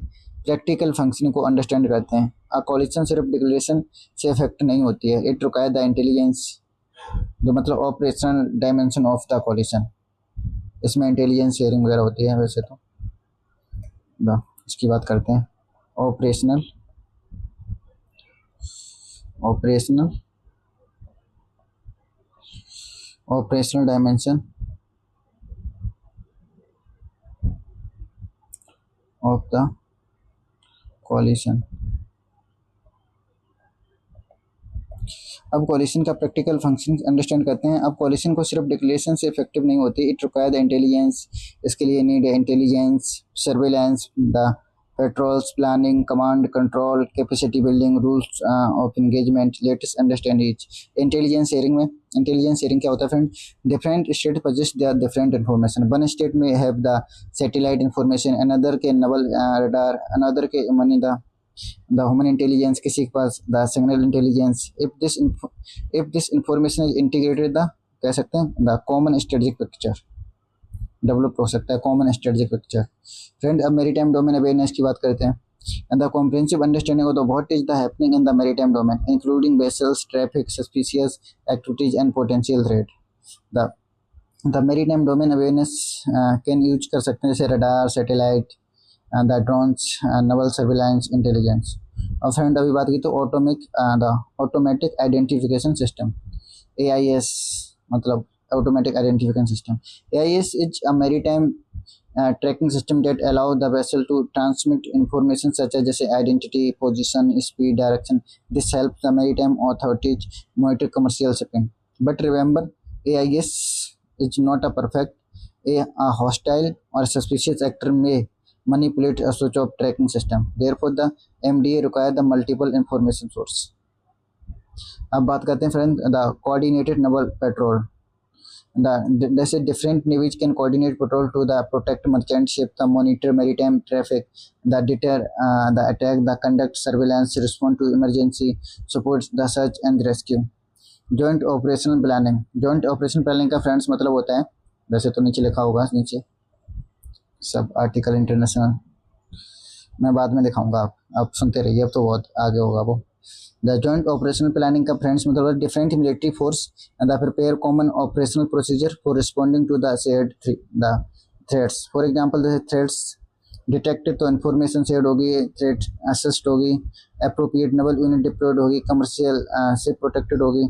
A: प्रैक्टिकल फंक्शन को अंडरस्टैंड करते हैं। कोलिशन सिर्फ डिक्लेरेशन से इफेक्ट नहीं होती है, इट रिक्वायर द इंटेलिजेंस, जो मतलब operational dimension of the coalition, इसमें इंटेलिजेंस शेयरिंग वगैरह होती है। वैसे तो इसकी बात करते हैं operational dimension of the coalition. अब कोलिशन का प्रैक्टिकल फंक्शन अंडरस्टैंड करते हैं। अब कोलिशन को सिर्फ डिक्लेरेशन से इफेक्टिव नहीं होती, इट रिक्वायर द इंटेलिजेंस। इसके लिए need intelligence, surveillance, the patrols, planning, command control, capacity building, rules of engagement. Latest understand each. Intelligence sharing में, इंटेलिजेंस शेयरिंग क्या होता है friend? Different state possess the different information. One state में have the satellite information, another के नवल रडार, अनदर के मनी the human intelligence, किसी के पास the signal intelligence। if this information is integrated, the कह सकते हैं the common strategic picture develop हो सकता है, कॉमन स्ट्रेटजिक पिक्चर। फ्रेंड अब मेरीटाइम डोमेन अवेयरनेस की बात करते हैं। And the comprehensive understanding of the what is the happening in the maritime domain including vessels, traffic, suspicious activities and potential threat. The maritime domain awareness can use कर सकते हैं जैसे radar, satellite, the drones, Naval surveillance, intelligence. और फ्रेंड अभी बात की तो ऑटोमेटिक आइडेंटिफिकेशन सिस्टम, AIS मतलब automatic identification system। AIS is a maritime tracking system that allow the vessel to transmit information such as जैसे identity, position, speed, direction। This helps the maritime authorities monitor commercial shipping। But remember, AIS is not a perfect। A hostile or suspicious actor may manipulate a switch off tracking system। Therefore, the MDA require the multiple information source। अब बात करते हैं friend the coordinated naval patrol। जैसे different navies can coordinate patrol to the protect merchant ship, the monitor maritime traffic, the deter the attack, the conduct surveillance, respond to emergency, support the search and rescue। joint operational planning, joint operational planning का फ्रेंड्स मतलब होता है, वैसे तो नीचे लिखा होगा, नीचे सब आर्टिकल इंटरनेशनल मैं बाद में दिखाऊंगा, आप सुनते रहिए, अब तो बहुत आगे होगा वो। द जॉइंट ऑपरेशनल प्लानिंग का फ्रेंड्स मतलब different military force and the prepare common operational procedure for responding to the shared the threats. For example जैसे थ्रेट्स डिटेक्टेड तो इन्फॉर्मेशन शेयर होगी, थ्रेट असिस्ट होगी, अप्रोप्रिएट नवल यूनिट डिप्लॉयड होगी, कमर्शियल से प्रोटेक्टेड होगी,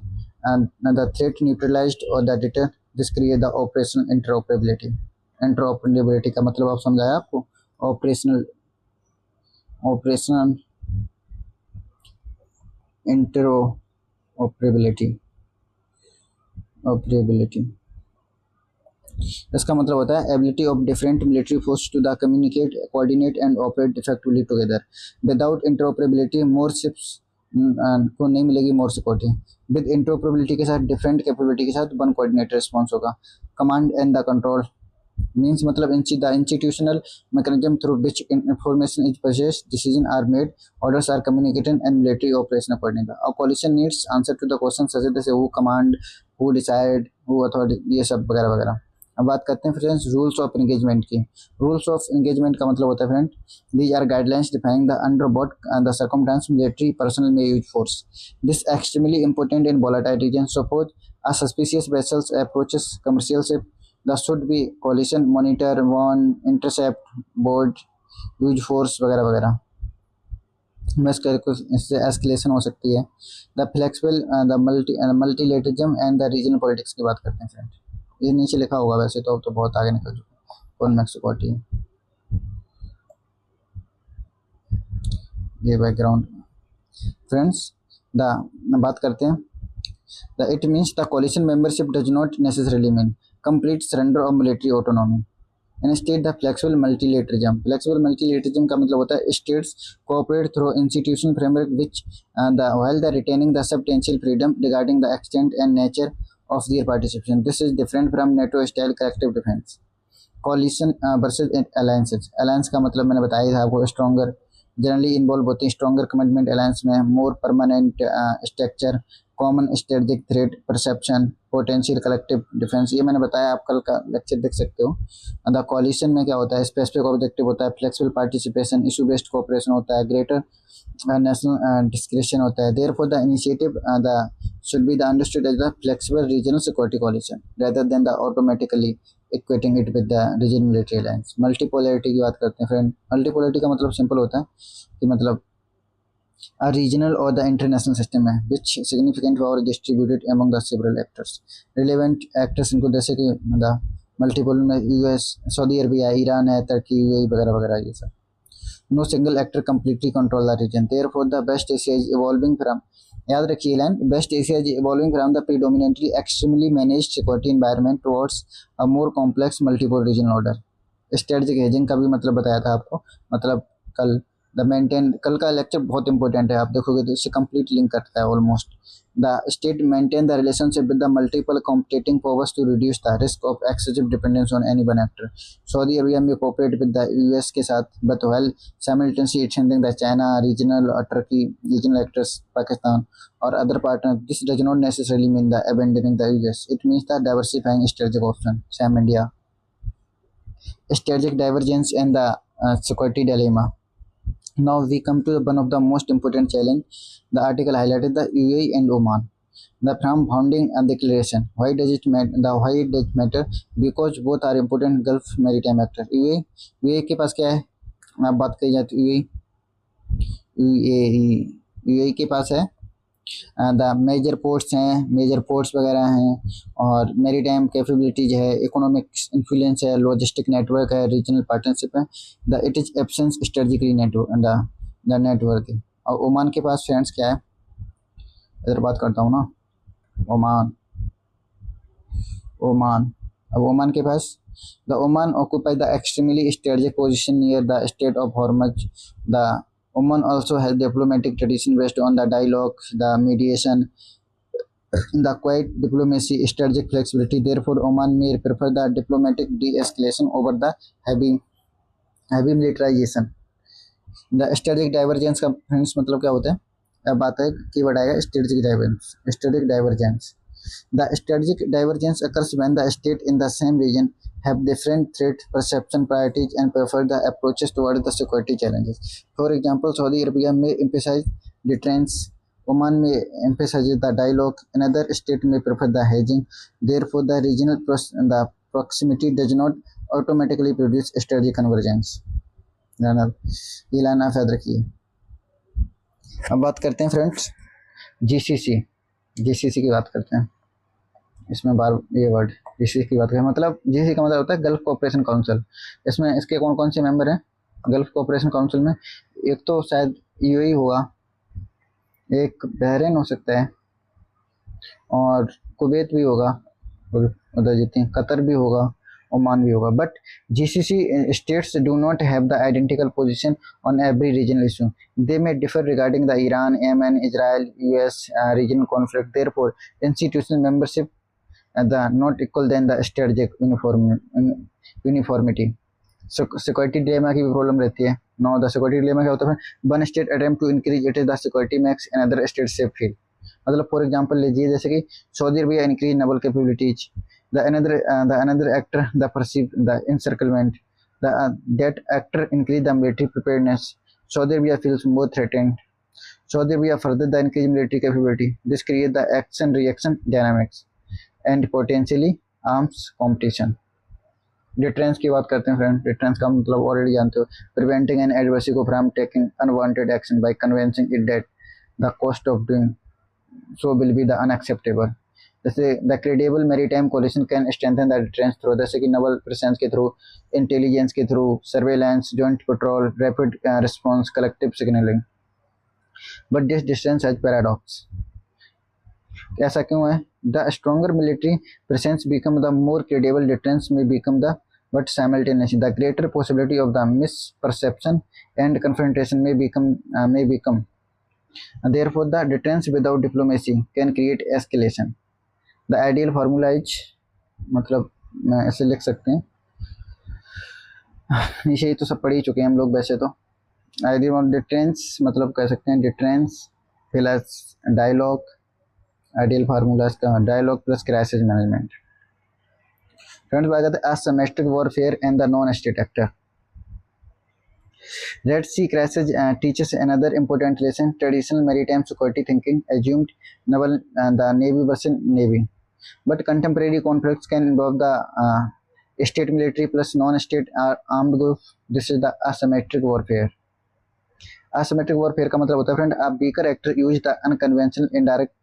A: एंड द थ्रेट न्यूट्रलाइज्ड और the deter. This create the operational interoperability. Interoperability का मतलब आप समझाया आपको, ऑपरेशनल इंटरऑपरेबिलिटी। इसका मतलब होता है ability of different military force to the communicate, coordinate and operate effectively together. Without interoperability more ships को नहीं मिलेगी मोर सिक्योरिटी। विद इंटरऑपरेबिलिटी के साथ डिफरेंट कैपेबिलिटी के साथ वन कोऑर्डिनेटेड रिस्पॉन्स होगा। Command and the control means मतलब the institutional mechanism through which information is processed, decisions are made, orders are communicated and military operation accordingly। A coalition needs answer to the questions such as who command, who decide, who authority, ये सब वगैरह वगैरह। अब बात करते हैं फ्रेंड्स रूल्स ऑफ एंगेजमेंट की। रूल्स ऑफ एंगेजमेंट का मतलब होता है friend these are guidelines defining the under what the circumstances military personnel may use force. This extremely important in volatile region. Suppose a suspicious vessels approaches commercial ship, the should be coalition monitor, warn, intercept, board, use force वगैरह वगैरह। इससे एस्केलेशन हो सकती है। The flexible the multilateralism and the regional politics की बात करते हैं फ्रेंड, ये नीचे लिखा होगा वैसे तो, अब तो बहुत आगे निकल चुका। कौन मैक्सिकोटी ये बैकग्राउंड फ्रेंड्स। द बात करते हैं it means the coalition membership does not necessarily mean complete surrender of military autonomy। Instead, the flexible multilateralism का मतलब होता है states cooperate through institutional framework which while the retaining the substantial freedom regarding the extent and nature of their participation। This is different from NATO style collective defense। coalition versus alliances। alliance का मतलब मैंने बताया था आपको, stronger जनरली इन्वॉल्व होती है, स्ट्रॉन्गर कमिटमेंट अलायंस में, मोर permanent structure, common strategic threat perception, potential collective defence. ये मैंने बताया, आप कल का लेक्चर देख सकते हो। द कॉलिशन में क्या होता है, स्पेसिफिक ऑब्जेक्टिव होता है, flexible participation, issue based cooperation होता है, ग्रेटर नेशनल डिस्क्रिप्शन होता है। Therefore the initiative the should be the understood as the flexible regional security coalition rather than the automatically equating it with the rigid military alliance. Multipolarity की बात करते हैं फ्रेंड। मल्टीपोलैरिटी का मतलब सिंपल होता है कि मतलब a regional or the international system है which significant power distributed among the several actors। relevant actors इनको जैसे कि the multiple में US, सऊदी अरबिया, ईरान है, तुर्की, यूएई वगैरह वगैरह ये सब। No single actor completely control the region. Therefore, the West Asia is evolving from, याद रखिए line, West Asia is evolving from the predominantly extremely managed security environment towards a more complex multiple regional order. Strategic hedging का भी मतलब बताया था आपको, मतलब कल द मेंटेन, कल का लेक्चर बहुत इंपॉर्टेंट है, आप देखोगे तो इससे कंप्लीट लिंक करता है almost. The state maintain the relationship with the multiple competing powers to reduce the risk of excessive dependence on any one actor. Saudi Arabia में कोऑपरेट विद द यूएस के साथ, but well simultaneously extending the China regional और टर्की रीजनल एक्टर्स, पाकिस्तान और other partner. This does not necessarily mean the abandoning the US, it means the diversifying strategic option. Same India, strategic divergence and the security dilemma. Now we come to one of the most important challenge. The article highlighted the UAE and Oman. The from founding and declaration. Why does it matter? Why it does matter? Because both are important Gulf maritime actors. UAE के पास क्या है? आप बात करी जाती UAE के पास है द मेजर पोर्ट्स हैं, मेजर पोर्ट्स वगैरह हैं, और मेरीटाइम कैपेबिलिटीज है, इकोनॉमिक इन्फ्लुएंस है, लॉजिस्टिक नेटवर्क है, रीजनल पार्टनरशिप है. The it is absence strategically network the network. और ओमान के पास फ्रेंड्स क्या है, इधर बात करता हूँ ना, ओमान. अब ओमान के पास the Oman occupy the extremely strategic position near the state of Hormuz. The Oman also has diplomatic tradition based on the dialogue, the mediation, the quiet diplomacy, strategic flexibility. Therefore, Oman may prefer the diplomatic de-escalation over the heavy militarization. The strategic divergence का फ्रेंड्स मतलब क्या होता है? अब बात है कीवर्ड आएगा strategic divergence. The strategic divergence occurs when the state in the same region have different threat perception priorities and prefer the approaches toward the security challenges. For example, Saudi Arabia may emphasize deterrence, Oman may emphasize the dialogue, another state may prefer the hedging. Therefore, the regional the proximity does not automatically produce strategic convergence. ये लाइन आप याद रखिए. अब बात करते हैं फ्रेंड्स जीसीसी की बात करते हैं. इसमें बार ये वर्ड जीसीसी की बात करें, मतलब जीसीसी का मतलब होता है गल्फ कोऑपरेशन काउंसिल. इसमें इसके कौन कौन से मेंबर हैं गल्फ कोऑपरेशन काउंसिल में? एक तो शायद यूएई होगा, एक बहरीन हो सकता है, और कुवैत भी होगा, उधर जीते हैं, कतर भी होगा, ओमान भी होगा. But GCC states do not have the identical position on every regional issue. They may differ regarding the Iran, Yemen, Israel, US regional conflict. Therefore institutional membership the not equal than the strategic uniformity. Security dilemma की भी प्रॉब्लम रहती है. नो द सिक्योरिटी डिलेमा क्या होता है? One state attempt to increase it is the security max and other state safe feel. मतलब फॉर एग्जांपल लीजिए, जैसे कि Saudi Arabia increase naval capabilities, the another actor the perceive the encirclement, that actor increase the military preparedness. Saudi Arabia feels more threatened. Saudi Arabia further the increase military capability. This create the action reaction dynamics and potentially arms competition. Deterrence की बात करते हैं फ्रेंड. डिटरेंस का मतलब ऑलरेडी जानते हो, प्रिवेंटिंग एन एडवर्सरी को from taking unwanted action by convincing it that the cost of doing so will be the unacceptable. जैसे the credible maritime coalition can strengthen the deterrence through, जैसे कि नवल प्रेजेंस के थ्रू, इंटेलिजेंस के through, surveillance, joint patrol, rapid response, collective signalling. But this distance has paradox. ऐसा क्यों है? The stronger military presence become the more credible deterrence may become the, but simultaneously the greater possibility of the misperception and confrontation may become. And therefore, the deterrence without diplomacy can create escalation. The ideal formula is, मतलब मैं ऐसे लिख सकते हैं, नीचे ही तो सब पढ़ ही चुके हैं हम लोग वैसे तो. आइडियल डिटरेंस मतलब कह सकते हैं deterrence plus dialogue. Ideal formula इसका dialogue plus crisis management. Friends बात करते हैं asymmetric warfare and the non state actor. Red Sea crisis teaches another important lesson. Traditional maritime security thinking assumed naval the navy versus navy, but contemporary conflicts can involve the state military plus non-state armed groups. This is the asymmetric warfare. Asymmetric warfare का मतलब होता है friend, a weaker actor use the unconventional, indirect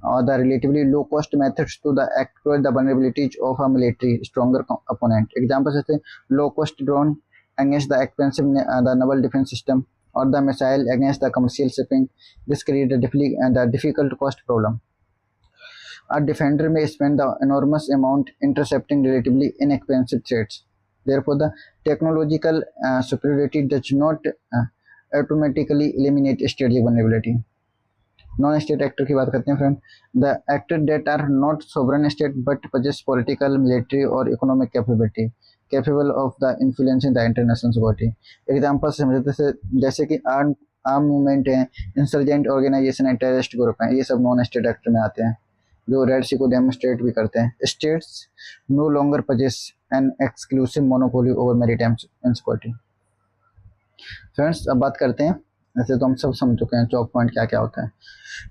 A: or the relatively low cost methods to the exploit the vulnerabilities of a military stronger opponent. Examples जैसे low cost drone, against the expensive the naval defense system, or the missile against the commercial shipping. This creates the difficult cost problem. A defender may spend the enormous amount intercepting relatively inexpensive threats. Therefore, the technological superiority does not automatically eliminate strategic vulnerability. Non state actor की बात करते हैं friend, the actor that are not sovereign state but possess political, military और economic capability capable of the influencing the international security. Example से समझते जैसे कि आर्म मूवमेंट है, इंसर्जेंट ऑर्गेनाइजेशन है, टेररिस्ट ग्रुप हैं, ये सब नॉन स्टेट एक्टर में आते हैं जो रेड सी को डेमोन्स्ट्रेट भी करते हैं। States no longer possess an exclusive monopoly over maritime security. Friends अब बात करते हैं, वैसे तो हम सब समझ चुके हैं चौक पॉइंट क्या क्या होता है।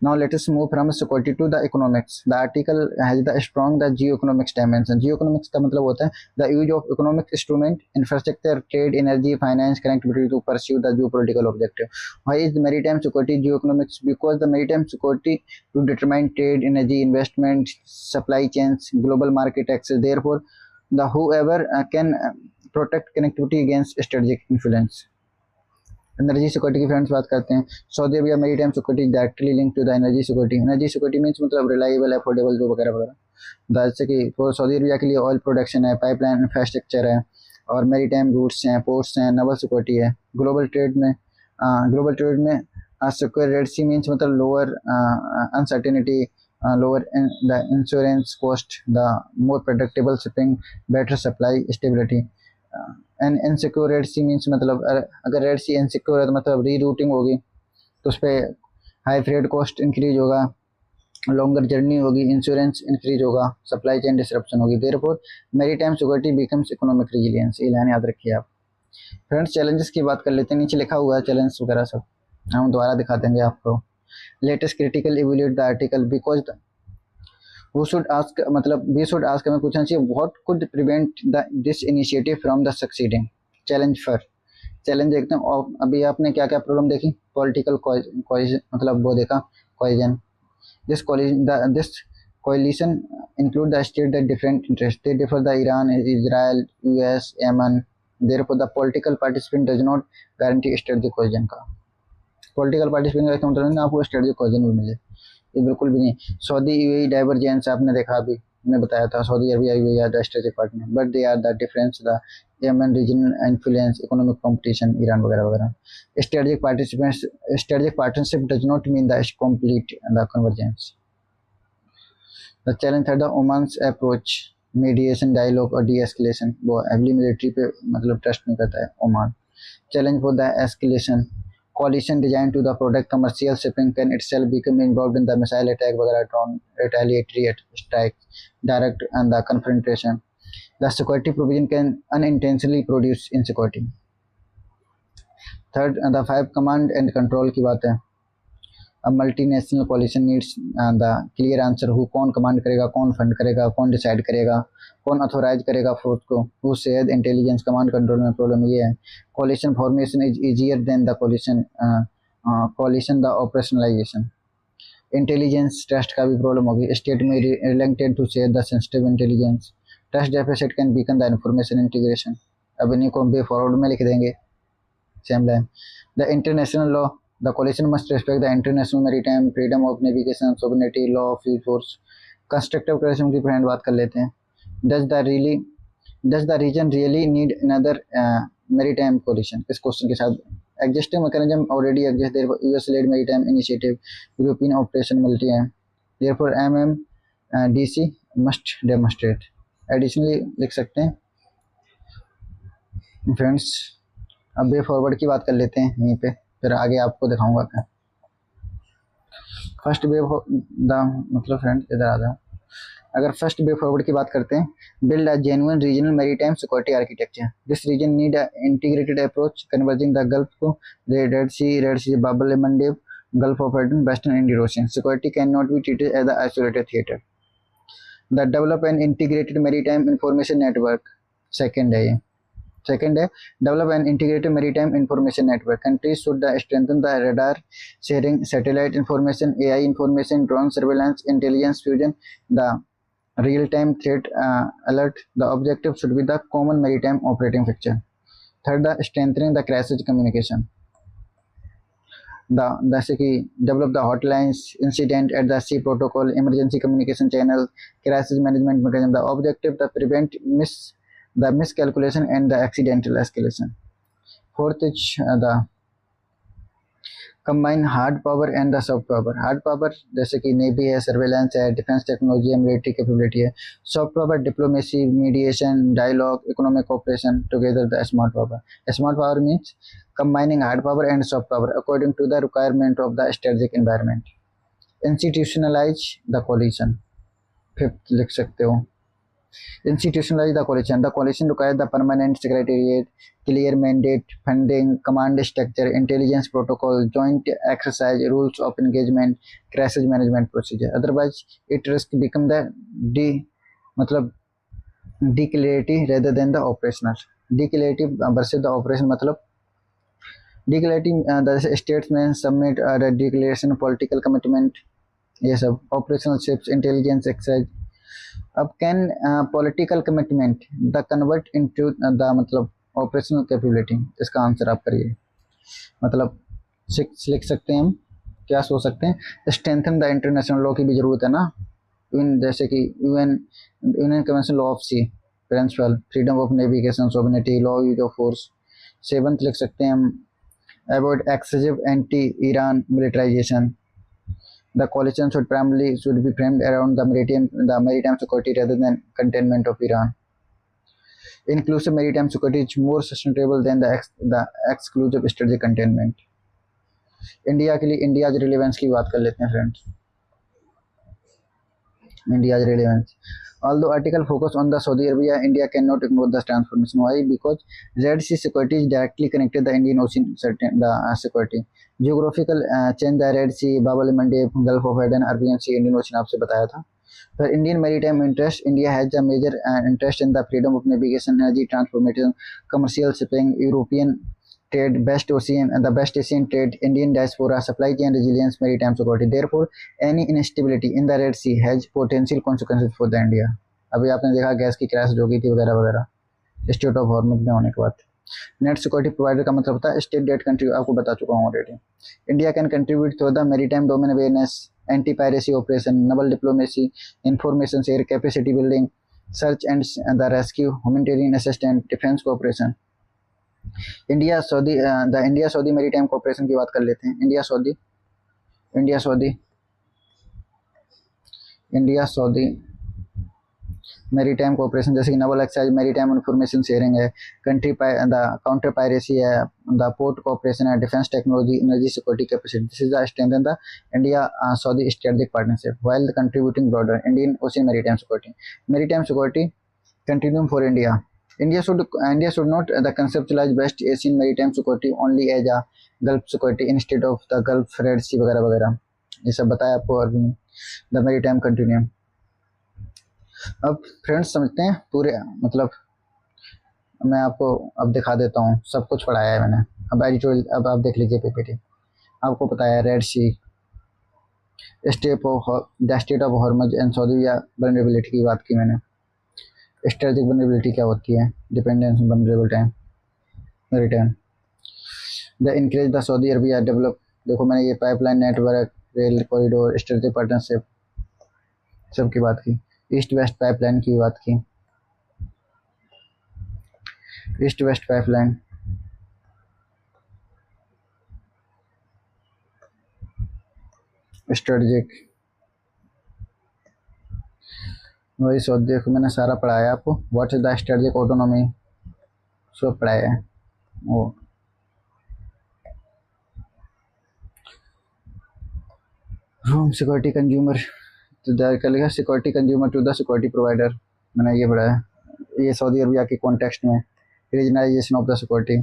A: Now let us move from security to the economics. The article has the strong the geo economics dimension. Geo economics का मतलब होता है the use of economic instrument, infrastructure, trade, energy, finance, connectivity to pursue the geo political objective. Why is the maritime security geo economics? Because the maritime security to determine trade, energy, investment, supply chains, global market access. Therefore the whoever can protect connectivity against strategic influence. Energy security की फ्रेंड्स बात करते हैं। Saudi Arabia maritime security directly link to the energy security. Energy security means मतलब रिलायबल, अफोर्डेबल जो वगैरह वगैरह। जैसे कि सऊदी अरबिया के लिए ऑयल प्रोडक्शन है, पाइपलाइन इंफ्रास्ट्रक्चर है, और मैरीटाइम रूट्स हैं, पोर्ट्स हैं, नवल सिक्योरिटी है। ग्लोबल ट्रेड में सिक्योर रेड सी मीन्स मतलब lower uncertainty, lower the insurance cost, the more predictable shipping, better supply stability. And insecure red sea means मतलब अगर रेड सी इनसिक्योर है तो मतलब री रूटिंग होगी तो उस पर हाई फ्रेट कॉस्ट इंक्रीज होगा, लॉन्गर जर्नी होगी, इंश्योरेंस इंक्रीज होगा, सप्लाई चेन डिसरप्शन होगी। Therefore maritime security becomes economic resilience. ये लाइन याद रखिए आप। फ्रेंड्स चैलेंजेस की बात कर लेते हैं, नीचे लिखा हुआ है चैलेंज वगैरह सब, हम दोबारा दिखा देंगे आपको। Latest critical evaluate the article because we should ask हमें पूछना चाहिए what could prevent this initiative from the succeeding. Challenge देखते हैं। अभी आपने क्या क्या प्रॉब्लम देखी, पॉलिटिकल मतलब वो देखा coalition. This coalition include the state that different interests. They differ the Iran, Israel, US, Yemen. Therefore, the political participant does not guarantee strategic cohesion का। पॉलिटिकल पार्टिसिपेंट का मतलब आपको स्ट्रेटेजिक कोहेजन भी मिले, ये बिल्कुल भी नहीं। सऊदी यूएई डाइवर्जेंस आपने देखा, अभी मैंने बताया था Saudi Arabia UAE are the strategic partner but they are the difference the Yemen regional influence, economic competition, Iran वगैरह वगैरह। Strategic partnership does not mean the complete the convergence. The challenge था the Oman's approach, mediation, dialogue और डी एस्केलेशन। वो हेवली मिलिट्री पे मतलब ट्रस्ट नहीं करता है Oman. Challenge for the escalation, coalition designed to the product commercial shipping can itself become involved in the missile attack वगैरह, drone retaliatory strikes, direct and the confrontation. The security provision can unintentionally produce insecurity. Third, the 5 command and control की बात है। A multinational coalition needs the clear answer who, कौन कमांड करेगा, कौन फंड करेगा, कौन डिसाइड करेगा, कौन अथोराइज करेगा फोर्स को, who share intelligence, command control में प्रॉब्लम ये है। coalition formation is easier than the coalition the operationalization. Intelligence trust का भी प्रॉब्लम होगी, स्टेट में related to share the sensitive intelligence. Trust deficit can beacon the information integration. अब इन्हीं को हम बे फॉरवर्ड में लिख देंगे same line. The international law, the coalition must respect the international maritime, freedom of navigation, sovereignty, law of sea force. Constructive criticism की फ्रेंड बात कर लेते हैं। Does the region really need another maritime coalition? इस क्वेश्चन के साथ existing mechanism already exists. Therefore, US led maritime initiative, European operation multi है. Therefore, MMDC must demonstrate. Additionally लिख सकते हैं फ्रेंड्स। अब वे फॉरवर्ड की बात कर लेते हैं यहीं पे, फिर आगे आपको दिखाऊंगा क्या। फर्स्ट वे द मतलब फ्रेंड्स इधर आ जाओ। अगर फर्स्ट वे फॉरवर्ड की बात करते हैं, build a genuine regional maritime security architecture. This region need a integrated approach converging the gulf को Red Sea Bab el Mandeb, Gulf of Aden, western Indian Ocean. Security can not be treated as the isolated theatre. The develop an integrated maritime information network. Second है, develop an integrated maritime information network. Countries should strengthen the radar sharing, satellite information, AI information, drone surveillance, intelligence fusion, the real-time threat alert. The objective should be the common maritime operating picture. Third, the strengthening the crisis communication, जैसे कि develop the hotlines, incident at the sea protocol, emergency communication channel, crisis management mechanism. The objective the prevent miscalculation and the accidental escalation. Fourth is the combine hard power and the soft power. Hard power जैसे कि नेवी है, सर्वेलेंस है, डिफेंस टेक्नोलॉजी है, मिलिट्री कैपेबिलिटी है। Soft power diplomacy, mediation, dialogue, economic cooperation, together the smart power. Smart power means combining hard power and soft power according to the requirement of the strategic environment. Institutionalize the coalition, fifth लिख सकते हो। Institutionalize the coalition. The coalition requires the permanent secretariat, clear mandate, funding, command structure, intelligence protocol, joint exercise, rules of engagement, crisis management procedure. Otherwise, it risk become the मतलब declarative rather than the operational. Declarative versus the operation मतलब declarative the statesmen submit a declaration, political commitment, ये सब। operational ships, intelligence exercise। अब can political commitment the convert into the मतलब ऑपरेशनल कैपेबिलिटी, इसका आंसर आप करिए। मतलब लिख सकते हैं हम, क्या सोच सकते हैं, स्ट्रेंथन द इंटरनेशनल लॉ की भी जरूरत है ना, जैसे कि UN convention law of sea principle, freedom of navigation, sovereignty, law use of force. Seventh लिख सकते हैं हम avoid excessive anti Iran militarization. The coalition should be framed around the maritime security rather than containment of Iran. Inclusive maritime security is more sustainable than the exclusive strategic containment. India के लिए इंडियाज रिलेवेंस की बात कर लेते हैं friends. India's relevance, although article focus on the Saudi Arabia, India cannot ignore the transformation. Why? Because Red Sea security is directly connected the Indian Ocean security. Geographical change, the Red Sea, Bab al-Mandeb, Gulf of Aden, Arabian Sea, Indian Ocean आपसे बताया था। For Indian maritime interest, India has a major interest in the freedom of navigation, energy transformation, commercial shipping, European trade, best ocean and the best Asian trade, Indian diaspora, supply chain resilience, maritime security. Therefore, any instability in the Red Sea has potential consequences for the India. अभी आपने देखा गैस की क्रैश हो गई थी वगैरह वगैरह, स्टेट ऑफ हॉर्मुज में होने के बाद। नेट सिक्योरिटी प्रोवाइडर का मतलब होता है स्टेट डेट कंट्री, आपको बता चुका हूँ already. India can contribute through the maritime domain awareness, anti piracy operation, Naval diplomacy, information share, capacity building, search and the rescue, humanitarian assistant, defence cooperation. India Saudi India Saudi maritime cooperation की बात कर लेते हैं। इंडिया सऊदी मैरीटाइम कोऑपरेशन, जैसे कि Naval exercise, maritime information sharing है, कंट्री द काउंटर पायरेसी है, द पोर्ट कोऑपरेशन है, defence technology, energy security capacity. This is the strengthen the India Saudi strategic partnership while contributing broader Indian ocean maritime security. Maritime security continuum for India. India should not the conceptualize West Asian maritime security only as a Gulf security instead of the Gulf Red Sea वगैरह वगैरह, ये सब बताया आपको। और द मैरीटाइम कंटिन्यूम। अब फ्रेंड्स समझते हैं पूरे, मतलब मैं आपको अब दिखा देता हूँ, सब कुछ पढ़ाया है मैंने। अब आप देख लीजिए पीपीटी, आपको पता है red sea, the state of Hormuz and Saudi vulnerability की बात की मैंने। स्ट्रेटेजिक वल्नरेबिलिटी क्या होती है, dependence on vulnerable time maritime. The increase the Saudi Arabia develop, देखो मैंने ये pipeline network, rail corridor, strategic partnership सब की बात की। ईस्ट वेस्ट पाइपलाइन की बात की, ईस्ट वेस्ट पाइपलाइन। स्ट्रेटेजिक वही सऊदी, देखो मैंने सारा पढ़ाया आपको। What is the strategic autonomy, सब पढ़ाया है वो। रूम सिक्योरिटी कंज्यूमर, तो कर लिखा security consumer to the security provider, मैंने ये पढ़ाया। ये सऊदी अरबिया के कॉन्टेक्स्ट में regionalization of the security.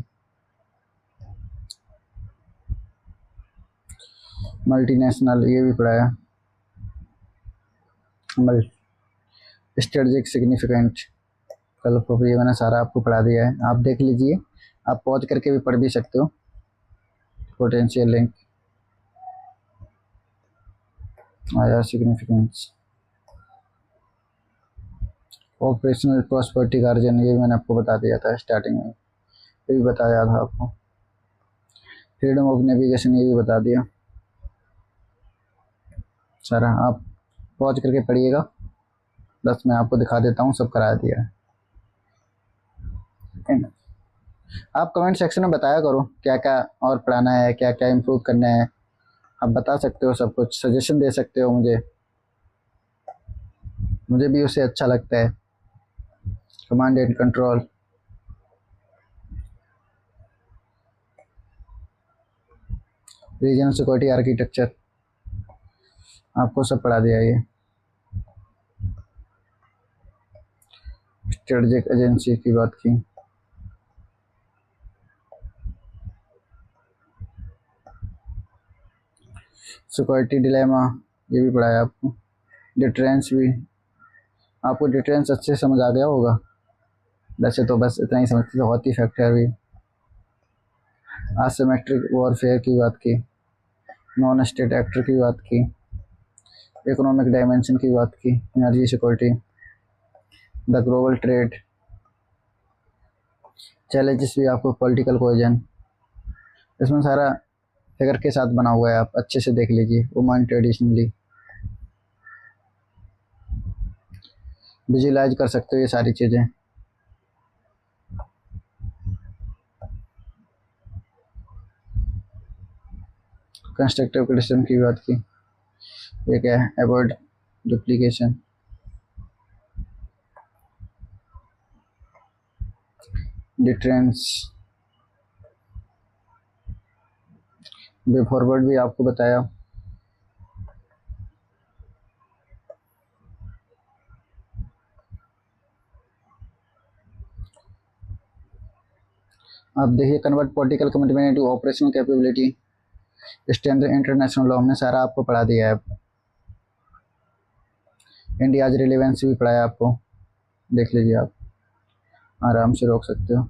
A: Multinational, ये भी पढ़ाया। स्ट्रेटेजिक सिग्निफिकेंट, कल ये मैंने सारा आपको पढ़ा दिया है, आप देख लीजिए। आप पॉज करके भी पढ़ भी सकते हो। पोटेंशियल लिंक आया, सिग्निफिकेंस, ऑपरेशनल प्रॉस्पेरिटी गार्जियन, ये भी मैंने आपको बता दिया था स्टार्टिंग में। ये भी बताया था आपको। फ्रीडम ऑफ नेविगेशन ये भी बता दिया सारा। आप पॉज करके पढ़िएगा, बस मैं आपको दिखा देता हूँ, सब करा दिया है। आप कमेंट सेक्शन में बताया करो क्या क्या और पढ़ाना है, क्या क्या इम्प्रूव करना है। आप बता सकते हो, सब कुछ सजेशन दे सकते हो मुझे भी उससे अच्छा लगता है। Command and control, regional security architecture, आपको सब पढ़ा दिया ये। स्ट्रेटेजिक एजेंसी की बात की, सिक्योरिटी डिलेमा ये भी पढ़ाया आपको। डिटरेंस भी, आपको डिटरेंस अच्छे से समझ आ गया होगा। वैसे तो बस इतना ही समझते थे, हॉती फैक्टर भी। आसिमेट्रिक वॉरफेयर की बात की, नॉन स्टेट एक्टर की बात की, इकोनॉमिक डायमेंशन की बात की, energy security, the global trade, challenges भी आपको, पॉलिटिकल कोहेजन, इसमें सारा फिगर के साथ बना हुआ है, आप अच्छे से देख लीजिए। वुमेन ट्रेडिशनली विजुलाइज कर सकते हो ये सारी चीज़ें। कंस्ट्रक्टिव क्रिटिसिज्म की बात की, ये क्या है, avoid duplication, deterrence, way forward भी आपको बताया। आप देखिए, convert political commitment into operational capability, standard international law, हमने सारा आपको पढ़ा दिया है। इंडियाज रिलेवेंस भी पढ़ाया आपको, देख लीजिए, आप आराम से रोक सकते हो।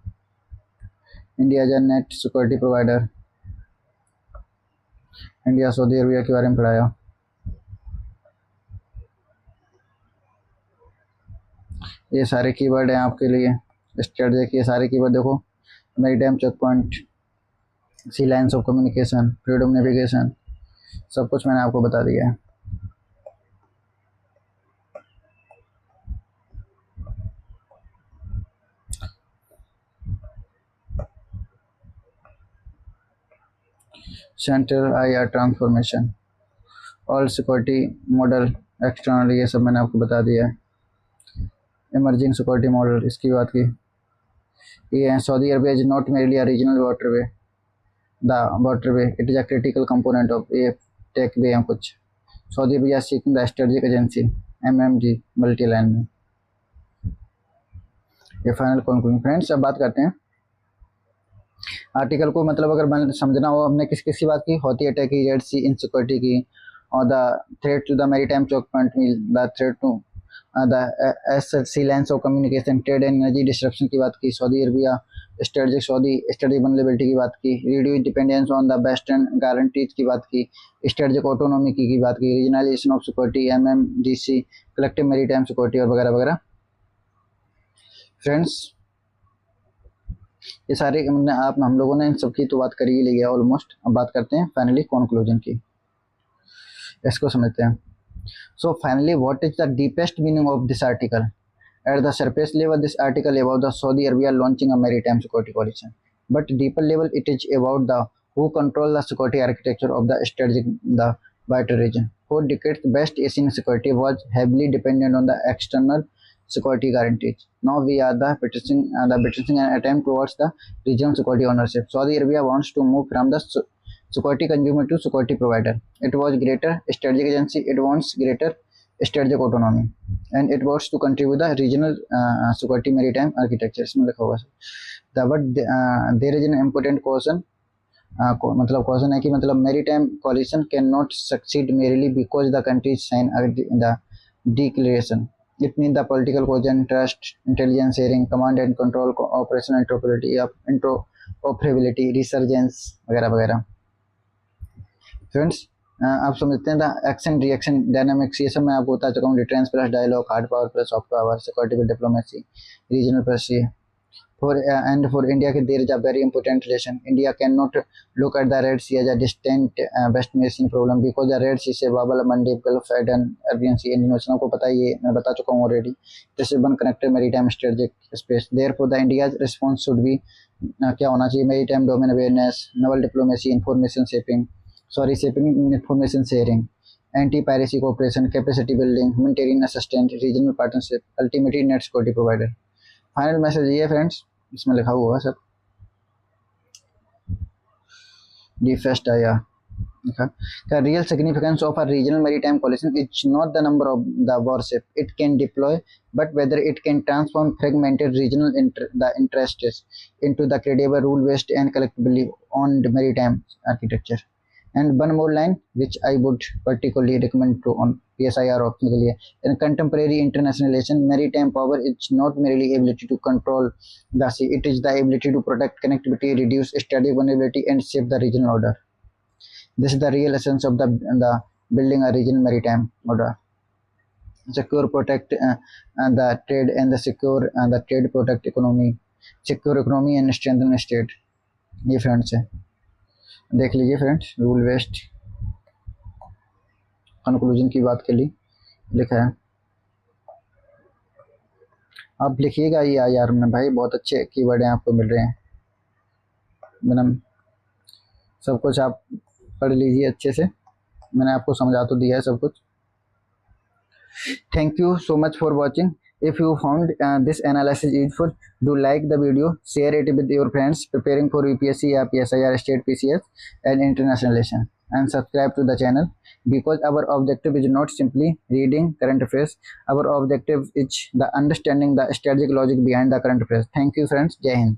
A: India as net security provider, India Saudi Arabia के बारे में पढ़ाया। ये सारे कीवर्ड हैं आपके लिए। स्ट्रेटजी, ये सारे कीवर्ड देखो, maritime check point, sea lines of communication, freedom navigation, सब कुछ मैंने आपको बता दिया है। Central IR transformation, all security model, external, ये सब मैंने आपको बता दिया है। इमर्जिंग सिक्योरिटी मॉडल, इसकी बात की, ये है Saudi Arabia is not merely a regional waterway, the waterway it is a critical component of, ये टेक वे हैं कुछ। Saudi Arabia seeking the strategic agency, MMG multi line में। ये फाइनल कंक्लूजन। फ्रेंड्स, अब बात करते हैं आर्टिकल को, मतलब अगर समझना हो, हमने किस किस की बात की, हौती अटैक की, रेड सी इनसिक्योरिटी की, और the threat to the maritime choke point, the threat to the sea lines of communication, trade and energy disruption की बात की, Saudi Arabia strategic, Saudi strategic vulnerability की बात की, reduce dependence on the western guarantees की बात की, स्ट्रेटेजिक ऑटोनॉमी की बात की, regionalization of security, MMGC, collective maritime security, और वगैरह वगैरह। फ्रेंड्स, ये सारे हम लोगों ने इन सब की तो बात कर ही ली है ऑलमोस्ट। अब बात करते हैं फाइनली कंक्लूजन की, इसको समझते हैं। So finally, what is the deepest meaning of this article? At the surface level, this article about the Saudi Arabia launching a maritime security coalition, but deeper level, it is about the who control the security architecture of the strategic the wider region. For decades, best Asian security was heavily dependent on the external security guarantees. Now we are witnessing an attempt towards the regional security ownership. Saudi Arabia wants to move from the security consumer to security provider. It was greater strategic agency. It wants greater strategic autonomy, and it wants to contribute the regional security maritime architecture. इसमें लिखा हुआ है। But there is an important caution. मतलब क्वेश्चन है कि मतलब maritime coalition cannot succeed merely because the countries sign the declaration. It means the political cohesion, trust, intelligence sharing, command and control, operational interoperability, resurgence वगैरह वगैरह। फ्रेंड्स, आप समझते हैं द एक्शन रिएक्शन डायनामिक्स, ये सब मैं आपको बता चुका हूँ। Difference plus dialogue, hard power plus soft power, security with diplomacy, regional plus ये for India, there is a very important relation. India cannot look at the Red Sea as a distant West Asian problem because the Red Sea से Bab al-Mandeb, Gulf, Aden, Arabian Sea, Indian Ocean को पता है, ये मैं बता चुका हूँ already. This is one connected maritime strategic space. Therefore, the India's response should be क्या होना चाहिए? Maritime domain awareness, naval diplomacy, information sharing, anti-piracy cooperation, capacity building, humanitarian assistance, regional partnership, ultimately net security provider. Final message ये है फ्रेंड्स, इसमें लिखा हुआ है सब डी फर्स्ट आया The real significance of a regional maritime coalition is not the number of the warship it can deploy, but whether it can transform fragmented regional interests into the credible rule-based and collectively owned maritime architecture. And one more line which I would particularly recommend to on PSIR option के लिए. In contemporary international relation, maritime power is not merely ability to control the sea; it is the ability to protect connectivity, reduce static vulnerability, and shape the regional order. This is the real essence of the building a regional maritime order. Secure, protect the trade, and the secure the trade, protect economy, secure economy, and strengthen state. ये फ्रेंड्स है, देख लीजिए फ्रेंड्स. रूल वेस्ट कंक्लूजन की बात के लिए लिखा है. आप लिखिएगा ये यार में भाई, बहुत अच्छे कीवर्ड हैं आपको मिल रहे हैं. मैंने सब कुछ आप पढ़ लीजिए अच्छे से, मैंने आपको समझा तो दिया है सब कुछ. Thank you so much for watching. If you found this analysis useful, do like the video, share it with your friends preparing for UPSC or PSIR, state PCS and international relation, and subscribe to the channel because our objective is not simply reading current affairs. Our objective is the understanding the strategic logic behind the current affairs. Thank you friends. Jai Hind.